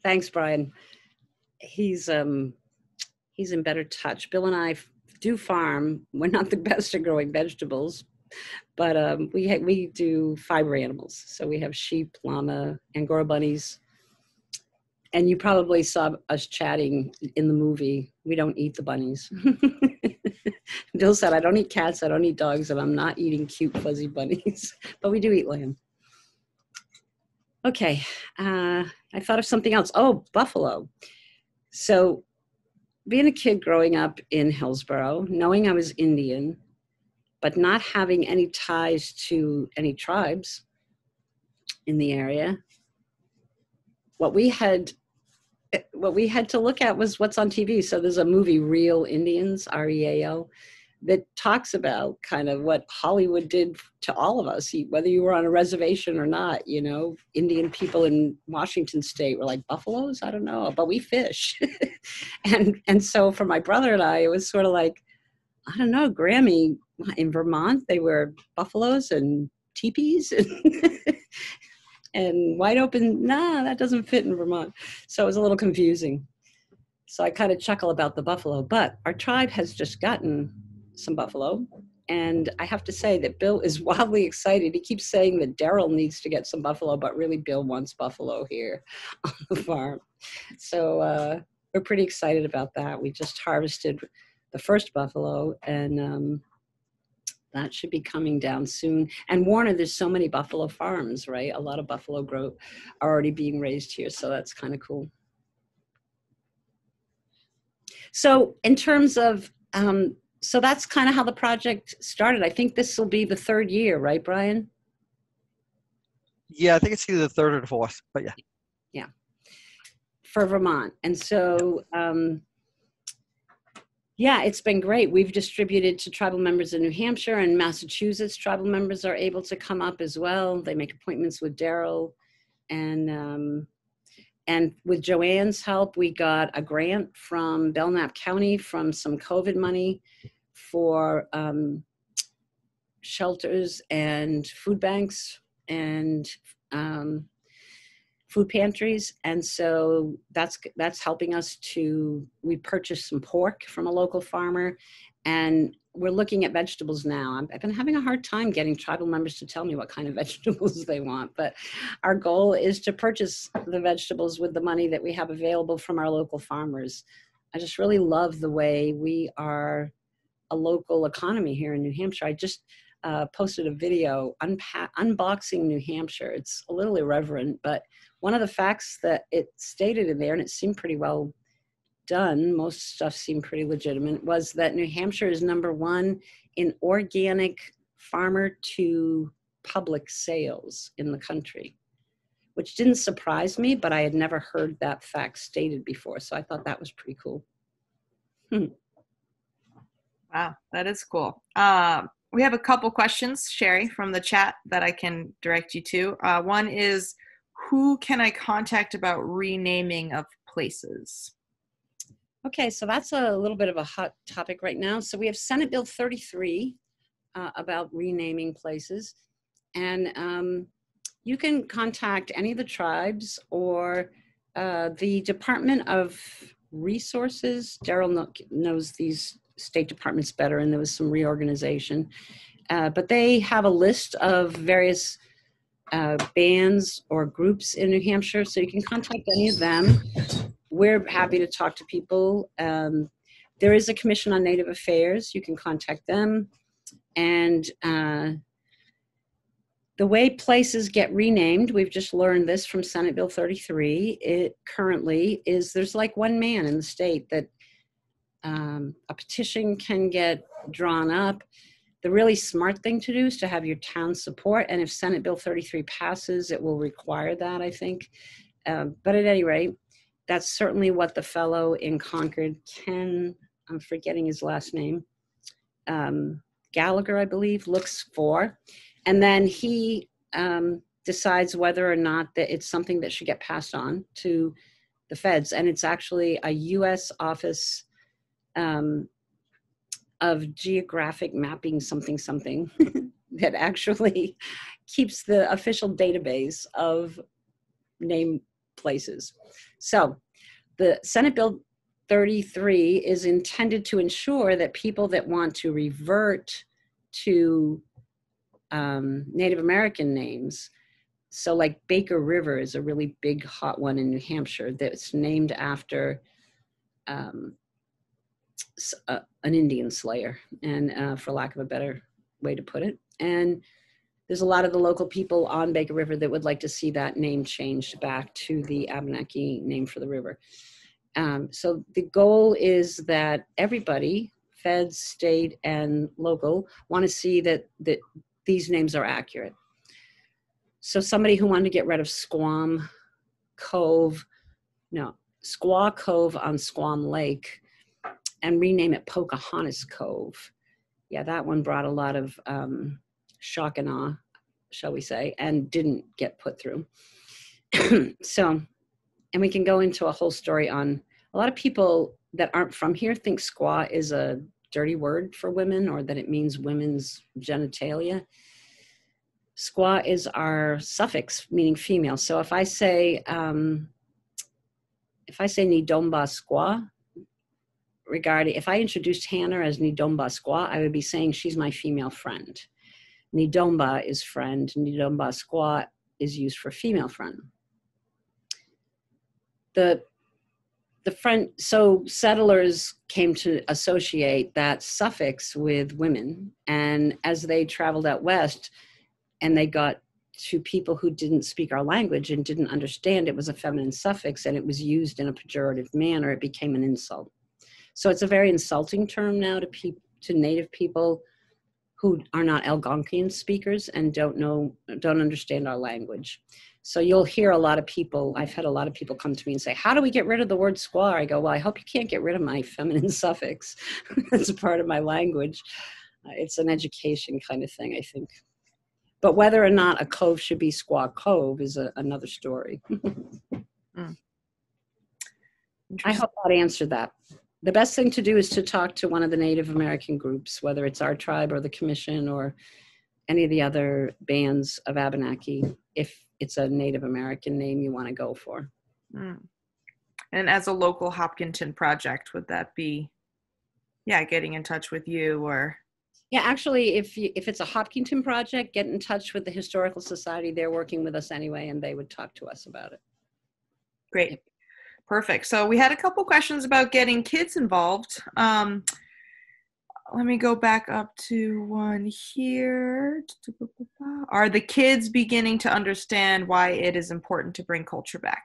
Thanks, Brian. He's in better touch. Bill and I do farm. We're not the best at growing vegetables, but we do fiber animals. So we have sheep, llama, Angora bunnies. And you probably saw us chatting in the movie. We don't eat the bunnies. Bill said, I don't eat cats, I don't eat dogs, and I'm not eating cute fuzzy bunnies, but we do eat lamb. Okay, I thought of something else. Oh, buffalo. So being a kid growing up in Hillsborough, knowing I was Indian, but not having any ties to any tribes in the area, what we had to look at was what's on TV. So there's a movie, Real Indians, REAL, that talks about kind of what Hollywood did to all of us, whether you were on a reservation or not. You know, Indian people in Washington State were like buffaloes. I don't know, but we fish. and so for my brother and I, it was sort of like, I don't know, Grammy, in Vermont, they were buffaloes and teepees and wide open. Nah, that doesn't fit in Vermont. So it was a little confusing. So I kind of chuckle about the buffalo, but our tribe has just gotten some buffalo. And I have to say that Bill is wildly excited. He keeps saying that Daryl needs to get some buffalo, but really Bill wants buffalo here on the farm. So we're pretty excited about that. We just harvested the first buffalo, and that should be coming down soon. And Warner, there's so many buffalo farms, right? A lot of buffalo are already being raised here. So that's kind of cool. So in terms of, so that's kind of how the project started. I think this will be the third year, right, Brian? Yeah, I think it's either the third or the fourth, but yeah. Yeah, for Vermont. And so, yeah, it's been great. We've distributed to tribal members in New Hampshire and Massachusetts. Tribal members are able to come up as well. They make appointments with Daryl. And with Joanne's help, we got a grant from Belknap County from some COVID money for shelters and food banks and food pantries. And so that's helping us we purchased some pork from a local farmer, and we're looking at vegetables now. I've been having a hard time getting tribal members to tell me what kind of vegetables they want, but our goal is to purchase the vegetables with the money that we have available from our local farmers. I just really love the way we are a local economy here in New Hampshire. I just posted a video unboxing New Hampshire. It's a little irreverent, but one of the facts that it stated in there, and it seemed pretty well done, most stuff seemed pretty legitimate, was that New Hampshire is #1 in organic farmer to public sales in the country, which didn't surprise me, but I had never heard that fact stated before. So I thought that was pretty cool. Wow, that is cool. We have a couple questions, Sherry, from the chat that I can direct you to. One is, who can I contact about renaming of places? Okay, so that's a little bit of a hot topic right now. So we have Senate Bill 33 about renaming places. And you can contact any of the tribes or the Department of Resources. Daryl knows these state departments better, and there was some reorganization. But they have a list of various bands or groups in New Hampshire, so you can contact any of them. We're happy to talk to people. There is a Commission on Native Affairs. You can contact them. And the way places get renamed, we've just learned this from Senate Bill 33, it currently is there's like one man in the state that a petition can get drawn up. The really smart thing to do is to have your town support. And if Senate Bill 33 passes, it will require that, I think. But at any rate, that's certainly what the fellow in Concord, Ken, I'm forgetting his last name, Gallagher, I believe, looks for. And then he decides whether or not that it's something that should get passed on to the feds. And it's actually a U.S. Office of Geographic Mapping something that actually keeps the official database of named places. So the Senate Bill 33 is intended to ensure that people that want to revert to Native American names, so like Baker River is a really big hot one in New Hampshire that's named after an Indian slayer, and for lack of a better way to put it. And there's a lot of the local people on Baker River that would like to see that name changed back to the Abenaki name for the river. So the goal is that everybody, feds, state, and local, want to see that these names are accurate. So somebody who wanted to get rid of Squaw Cove on Squam Lake and rename it Pocahontas Cove. Yeah, that one brought a lot of shock and awe, shall we say, and didn't get put through. So, and we can go into a whole story on, a lot of people that aren't from here think squaw is a dirty word for women, or that it means women's genitalia. Squaw is our suffix meaning female. So if I say Nidomba Squaw, if I introduced Hannah as Nidomba Squaw, I would be saying she's my female friend. Nidomba is friend, Nidomba Squaw is used for female friend. So settlers came to associate that suffix with women, and as they traveled out west and they got to people who didn't speak our language and didn't understand it was a feminine suffix and it was used in a pejorative manner, it became an insult. So it's a very insulting term now to Native people who are not Algonquian speakers and don't understand our language. So you'll hear a lot of people, I've had a lot of people come to me and say, how do we get rid of the word squaw? I go, well, I hope you can't get rid of my feminine suffix. It's a part of my language. It's an education kind of thing, I think. But whether or not a cove should be Squaw Cove is another story. I hope that answered that. The best thing to do is to talk to one of the Native American groups, whether it's our tribe or the Commission or any of the other bands of Abenaki, if it's a Native American name you want to go for. And as a local Hopkinton project, would that be, getting in touch with you or? Yeah, actually, if it's a Hopkinton project, get in touch with the Historical Society. They're working with us anyway, and they would talk to us about it. Great. Perfect. So we had a couple questions about getting kids involved. Let me go back up to one here. Are the kids beginning to understand why it is important to bring culture back?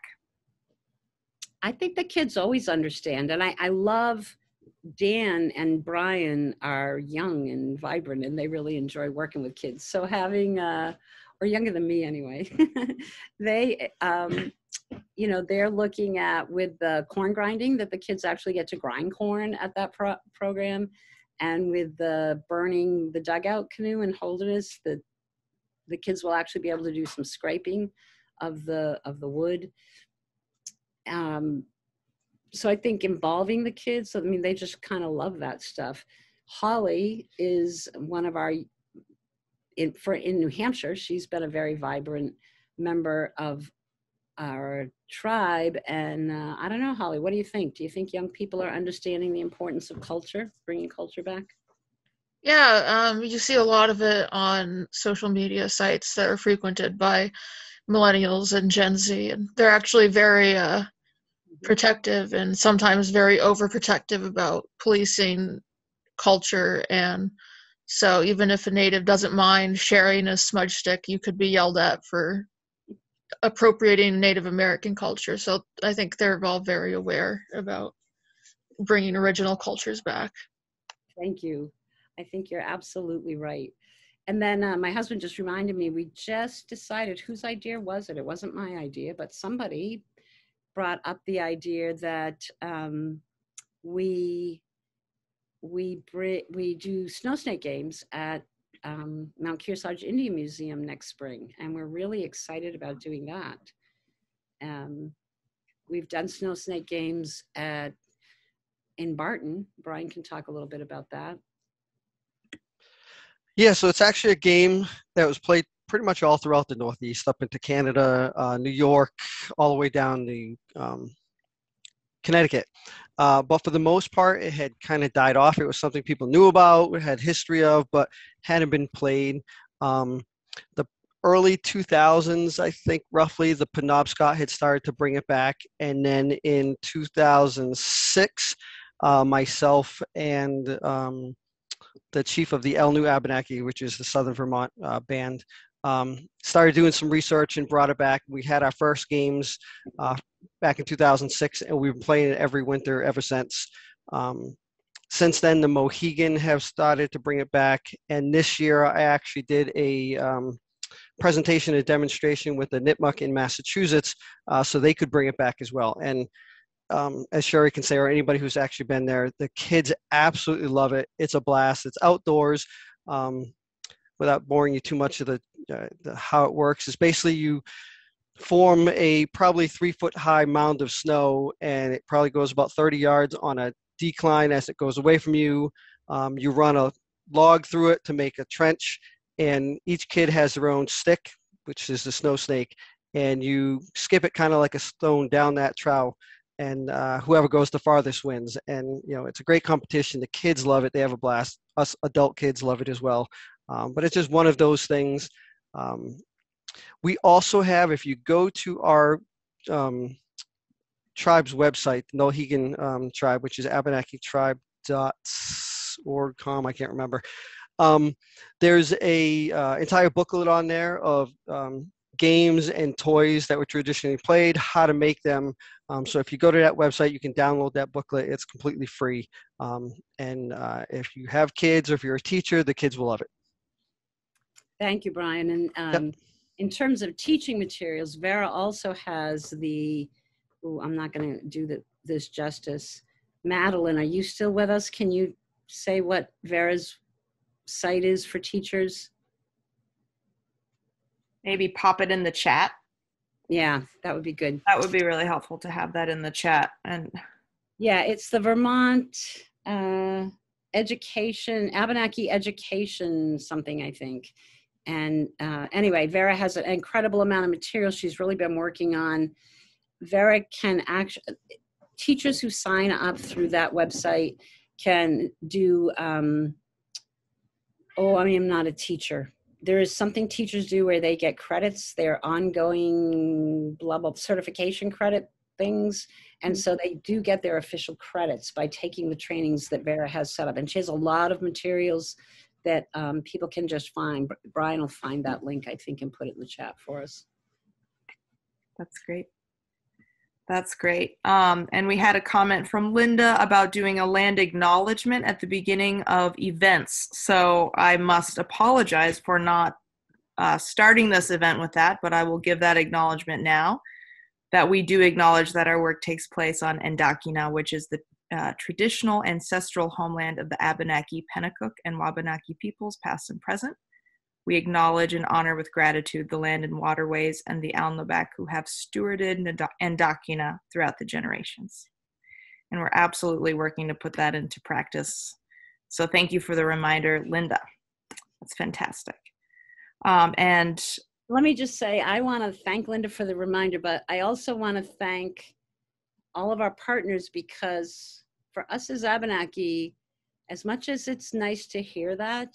I think the kids always understand. And I love Dan and Brian are young and vibrant, and they really enjoy working with kids. So having, or younger than me anyway, they, they're looking at with the corn grinding that the kids actually get to grind corn at that program. And with the burning the dugout canoe in Holderness, the kids will actually be able to do some scraping of the wood. So I think involving the kids, I mean, they just kind of love that stuff. Holly is one of our, in New Hampshire, she's been a very vibrant member of our tribe. And I don't know, Holly, what do you think? Do you think young people are understanding the importance of culture, bringing culture back? Yeah, you see a lot of it on social media sites that are frequented by millennials and Gen Z, and they're actually very protective and sometimes very overprotective about policing culture. And so even if a native doesn't mind sharing a smudge stick, you could be yelled at for appropriating Native American culture. So I think they're all very aware about bringing original cultures back. Thank you. I think you're absolutely right. And then my husband just reminded me, we just decided, whose idea was it? It wasn't my idea, but somebody brought up the idea that we do snow snake games at Mount Kearsarge Indian Museum next spring, and we're really excited about doing that. We've done snow snake games in Barton. Brian can talk a little bit about that. Yeah, so it's actually a game that was played pretty much all throughout the Northeast, up into Canada, New York, all the way down to Connecticut. But for the most part, it had kind of died off. It was something people knew about, had history of, but hadn't been played. The early 2000s, I think roughly, the Penobscot had started to bring it back. And then in 2006, myself and the chief of the El New Abenaki, which is the Southern Vermont band, started doing some research and brought it back. We had our first games back in 2006, and we've been playing it every winter ever since. Since then, the Mohegan have started to bring it back, and this year I actually did a presentation, a demonstration with the Nipmuc in Massachusetts, so they could bring it back as well. And as Sherry can say, or anybody who's actually been there, the kids absolutely love it. It's a blast. It's outdoors. Without boring you too much of the how it works, is basically you form a probably 3-foot high mound of snow, and it probably goes about 30 yards on a decline as it goes away from you. You run a log through it to make a trench, and each kid has their own stick, which is the snow snake, and you skip it kind of like a stone down that trough, and whoever goes the farthest wins. And you know, it's a great competition. The kids love it. They have a blast. Us adult kids love it as well. But it's just one of those things. We also have, if you go to our tribe's website, the Nulhegan tribe, which is AbenakiTribe.org.com, I can't remember. There's a entire booklet on there of games and toys that were traditionally played, how to make them. So if you go to that website, you can download that booklet. It's completely free. And if you have kids, or if you're a teacher, the kids will love it. Thank you, Brian. And in terms of teaching materials, Vera also has the, I'm not going to do this justice. Madeline, are you still with us? Can you say what Vera's site is for teachers? Maybe pop it in the chat. Yeah, that would be good. That would be really helpful to have that in the chat. And yeah, it's the Vermont Education, Abenaki Education something, I think. And anyway, Vera has an incredible amount of material she's really been working on. Vera can actually, teachers who sign up through that website can do, I'm not a teacher. There is something teachers do where they get credits, they're ongoing blah, blah, certification credit things. And so they do get their official credits by taking the trainings that Vera has set up. And she has a lot of materials that people can just find. Brian will find that link, I think, and put it in the chat for us. That's great. That's great. And we had a comment from Linda about doing a land acknowledgement at the beginning of events. So I must apologize for not starting this event with that, but I will give that acknowledgement now, that we do acknowledge that our work takes place on Endakina, which is the traditional ancestral homeland of the Abenaki, Pennacook, and Wabanaki peoples, past and present. We acknowledge and honor with gratitude the land and waterways and the Alnabak who have stewarded Ndakina throughout the generations. And we're absolutely working to put that into practice. So thank you for the reminder, Linda. That's fantastic. And let me just say, I want to thank Linda for the reminder, but I also want to thank all of our partners, because for us as Abenaki, as much as it's nice to hear that,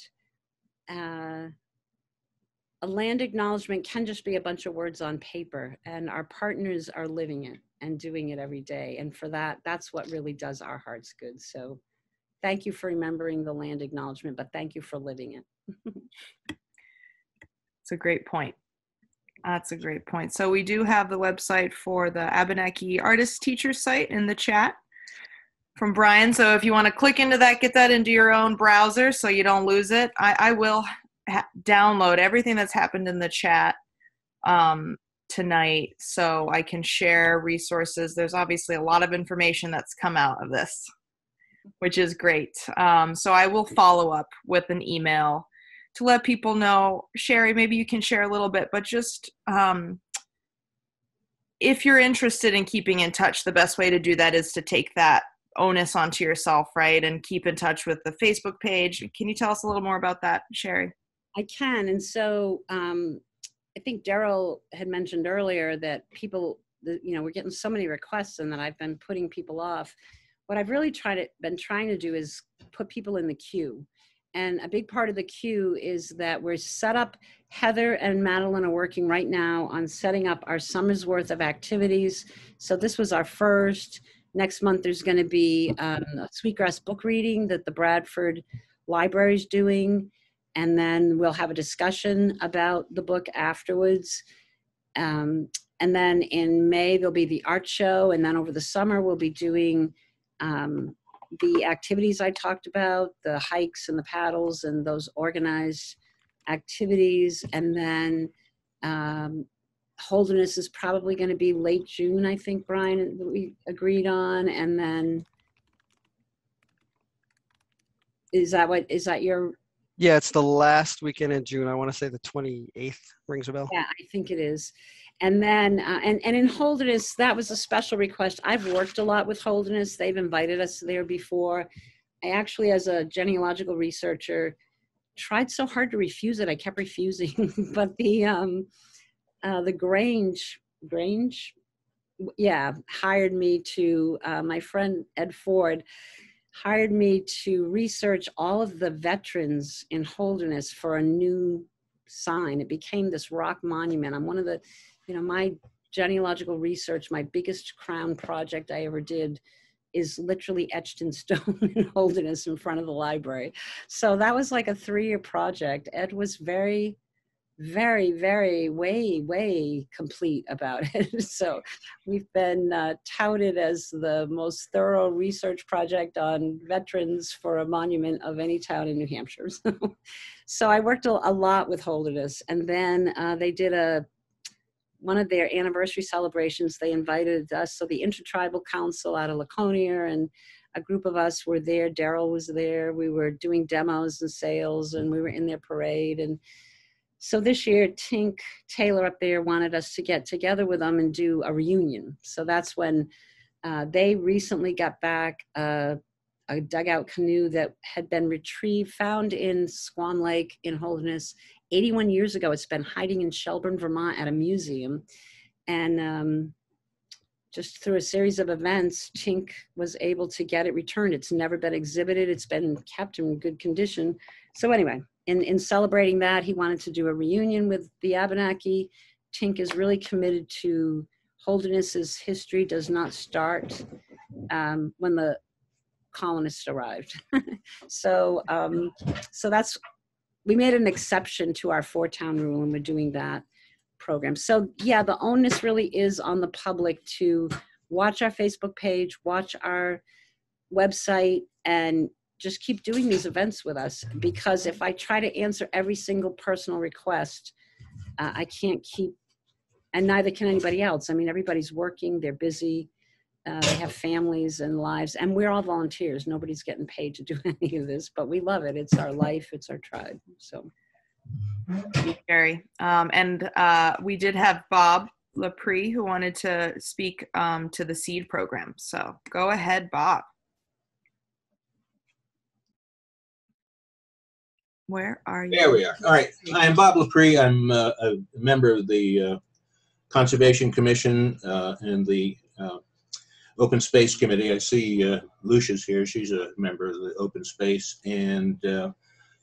a land acknowledgement can just be a bunch of words on paper, and our partners are living it and doing it every day. And for that, that's what really does our hearts good. So thank you for remembering the land acknowledgement, but thank you for living it. It's a great point. That's a great point. So we do have the website for the Abenaki Artist Teacher site in the chat from Brian. So if you want to click into that, get that into your own browser so you don't lose it. I will download everything that's happened in the chat tonight so I can share resources. There's obviously a lot of information that's come out of this, which is great. So I will follow up with an email to let people know. Sherry, maybe you can share a little bit, but just if you're interested in keeping in touch, the best way to do that is to take that onus onto yourself, right? And keep in touch with the Facebook page. Can you tell us a little more about that, Sherry? I can. And so I think Daryl had mentioned earlier that people, we're getting so many requests and that I've been putting people off. What I've really been trying to do is put people in the queue. And a big part of the queue is that we're set up. Heather and Madeline are working right now on setting up our summer's worth of activities. So this was our first. Next month, there's going to be a Sweetgrass book reading that the Bradford Library is doing. And then we'll have a discussion about the book afterwards. And then in May, there'll be the art show. And then over the summer, we'll be doing the activities I talked about, the hikes and the paddles and those organized activities. And then Holderness is probably going to be late June, I think, Brian, we agreed on. And then is that your? Yeah, it's the last weekend in June. I want to say the 28th. Rings a bell? Yeah, I think it is. And then, and in Holderness, that was a special request. I've worked a lot with Holderness. They've invited us there before. I actually, as a genealogical researcher, tried so hard to refuse it. I kept refusing. But the Grange, yeah, hired me to, my friend Ed Ford hired me to research all of the veterans in Holderness for a new sign. It became this rock monument. I'm one of the, my genealogical research, my biggest crown project I ever did is literally etched in stone in Holderness in front of the library. So that was like a 3-year project. Ed was very, very, very, way complete about it. So we've been touted as the most thorough research project on veterans for a monument of any town in New Hampshire. So I worked a lot with Holderness. And then they did one of their anniversary celebrations. They invited us, so the Intertribal Council out of Laconia and a group of us were there. Daryl was there. We were doing demos and sales, and we were in their parade. And so this year, Tink Taylor up there wanted us to get together with them and do a reunion. So that's when they recently got back a dugout canoe that had been found in Swan Lake in Holderness 81 years ago. It's been hiding in Shelburne, Vermont at a museum. And just through a series of events, Tink was able to get it returned. It's never been exhibited. It's been kept in good condition. So anyway, in celebrating that, he wanted to do a reunion with the Abenaki. Tink is really committed to Holderness's history does not start when the colonists arrived. So we made an exception to our 4-town rule, and we're doing that program. So yeah, the onus really is on the public to watch our Facebook page, watch our website, and just keep doing these events with us, because if I try to answer every single personal request, I can't keep, and neither can anybody else. I mean, everybody's working, they're busy. They have families and lives, and we're all volunteers. Nobody's getting paid to do any of this, but we love it. It's our life. It's our tribe. So, Jerry. And we did have Bob Lapre who wanted to speak to the seed program. So go ahead, Bob. Where are you? There we are. All right. I'm Bob Lapre. I'm a member of the Conservation Commission and the Open Space Committee. I see Lucia's here. She's a member of the Open Space, and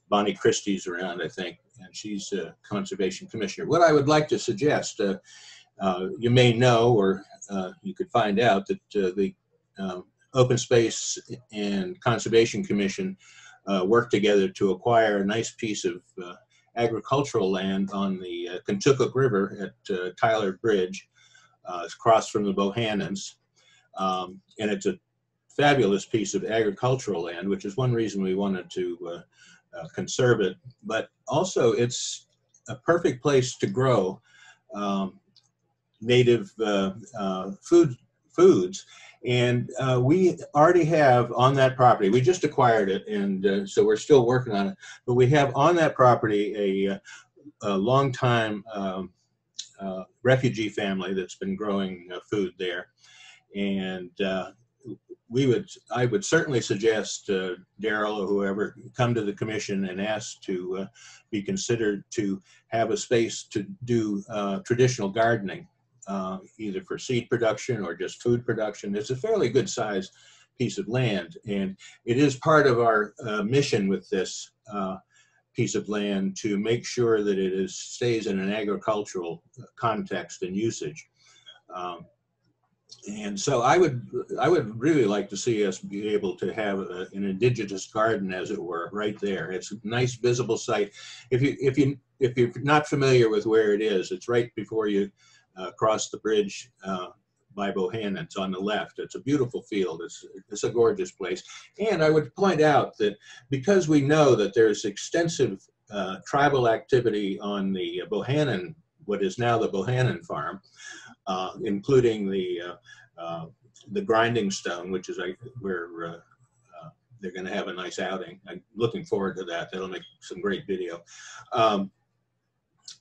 Bonnie Christie's around, I think, and she's a Conservation Commissioner. What I would like to suggest, you may know, or you could find out that the Open Space and Conservation Commission work together to acquire a nice piece of agricultural land on the Coosuk River at Tyler Bridge. It's across from the Bohannons. And it's a fabulous piece of agricultural land, which is one reason we wanted to conserve it. But also it's a perfect place to grow native foods. And we already have on that property, we just acquired it, and so we're still working on it, but we have on that property a long-time refugee family that's been growing food there. And I would certainly suggest Daryl or whoever come to the commission and ask to be considered to have a space to do traditional gardening. Either for seed production or just food production. It's a fairly good sized piece of land, and it is part of our mission with this piece of land to make sure that it stays in an agricultural context and usage. And so I would really like to see us be able to have an indigenous garden, as it were, right there. It's a nice visible site. If you're not familiar with where it is, it's right before you across the bridge by Bohannons on the left. It's a beautiful field. It's a gorgeous place. And I would point out that because we know that there's extensive tribal activity on the Bohannon, what is now the Bohannon farm, including the grinding stone, which is where they're going to have a nice outing. I'm looking forward to that. That'll make some great video.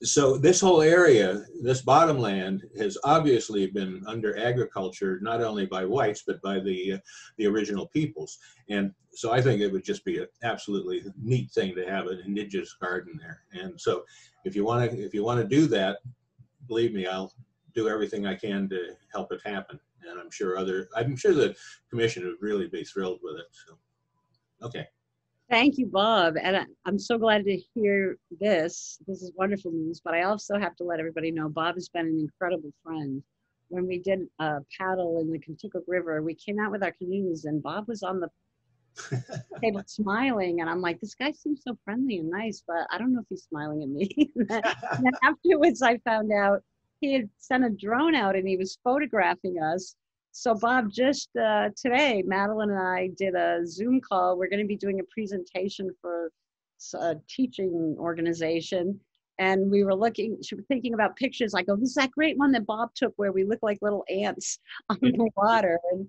So this whole area, this bottomland, has obviously been under agriculture, not only by whites, but by the original peoples. And so I think it would just be an absolutely neat thing to have an indigenous garden there. And so if you want to do that, believe me, I'll do everything I can to help it happen. And I'm sure the commission would really be thrilled with it. So, okay. thank you, Bob. And I'm so glad to hear this. This is wonderful news. But I also have to let everybody know Bob has been an incredible friend. When we did a paddle in the Coosuk River, we came out with our canoes, and Bob was on the table smiling, and I'm like, this guy seems so friendly and nice, but I don't know if he's smiling at me. And then afterwards, I found out he had sent a drone out and he was photographing us. So Bob, just today, Madeline and I did a Zoom call. We're going to be doing a presentation for a teaching organization. And we were thinking about pictures. I go, this is that great one that Bob took where we look like little ants on the water. And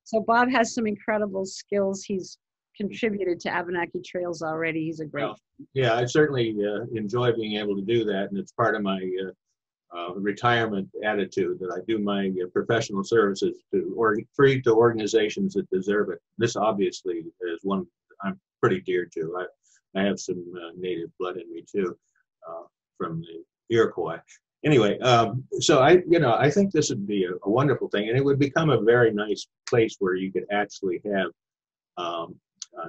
so Bob has some incredible skills. He's contributed to Abenaki Trails already. He's a great. Yeah, I certainly enjoy being able to do that. And it's part of my retirement attitude that I do my professional services free to organizations that deserve it. This obviously is one I'm pretty dear to. I have some native blood in me too, from the Iroquois. Anyway, so I think this would be a wonderful thing, and it would become a very nice place where you could actually have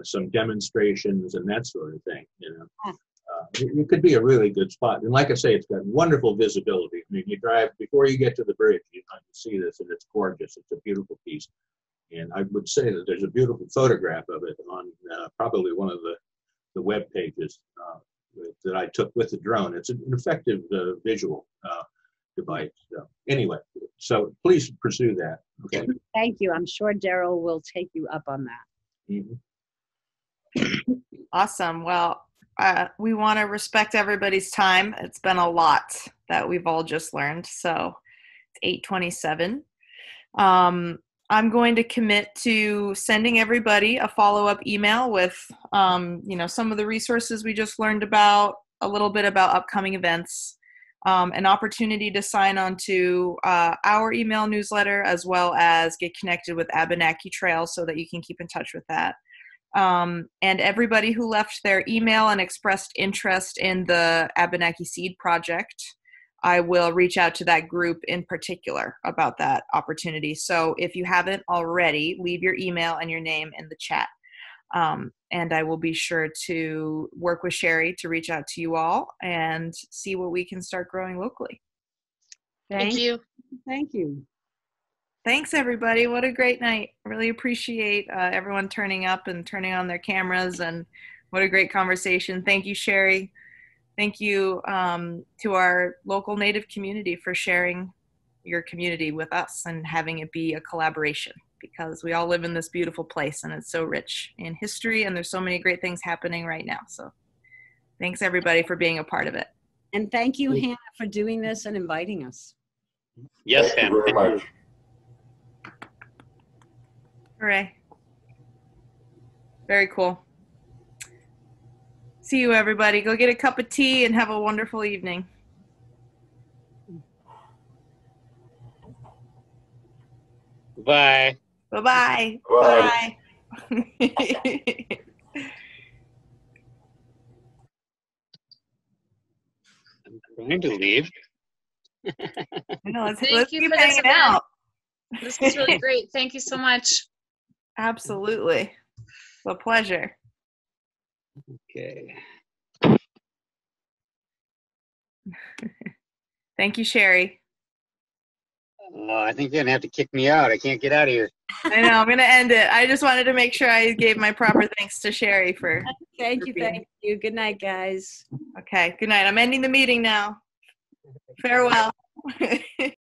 some demonstrations and that sort of thing. It could be a really good spot. And like I say, it's got wonderful visibility. I mean, you drive, before you get to the bridge, you can see this, and it's gorgeous. It's a beautiful piece. And I would say that there's a beautiful photograph of it on probably one of the web pages that I took with the drone. It's an effective visual device. So anyway, so please pursue that. Okay. Thank you. I'm sure Daryl will take you up on that. Mm-hmm. Awesome. Well, we want to respect everybody's time. It's been a lot that we've all just learned. So it's 8:27. I'm going to commit to sending everybody a follow-up email with, some of the resources we just learned about, a little bit about upcoming events, an opportunity to sign on to our email newsletter, as well as get connected with Abenaki Trails so that you can keep in touch with that. And everybody who left their email and expressed interest in the Abenaki Seed Project, I will reach out to that group in particular about that opportunity. So if you haven't already, leave your email and your name in the chat. And I will be sure to work with Sherry to reach out to you all and see what we can start growing locally. Thank you. Thank you. Thanks, everybody. What a great night. Really appreciate everyone turning up and turning on their cameras, and what a great conversation. Thank you, Sherry. Thank you to our local Native community for sharing your community with us and having it be a collaboration, because we all live in this beautiful place and it's so rich in history and there's so many great things happening right now. So thanks, everybody, for being a part of it. And thank you, Hannah, for doing this and inviting us. Yes, Thank you Hannah. very much. Hooray. Very cool. See you, everybody. Go get a cup of tea and have a wonderful evening. Bye. Bye-bye. Bye. Bye. I'm going to leave. I know, let's Thank you keep for this hanging event. out. This was really great. Thank you so much. Absolutely. It's a pleasure. Okay. Thank you, Sherry. I think you're gonna have to kick me out. I can't get out of here. I know, I'm going to end it. I just wanted to make sure I gave my proper thanks to Sherry for Thank you. being- Thank you. Good night, guys. Okay, good night. I'm ending the meeting now. Farewell.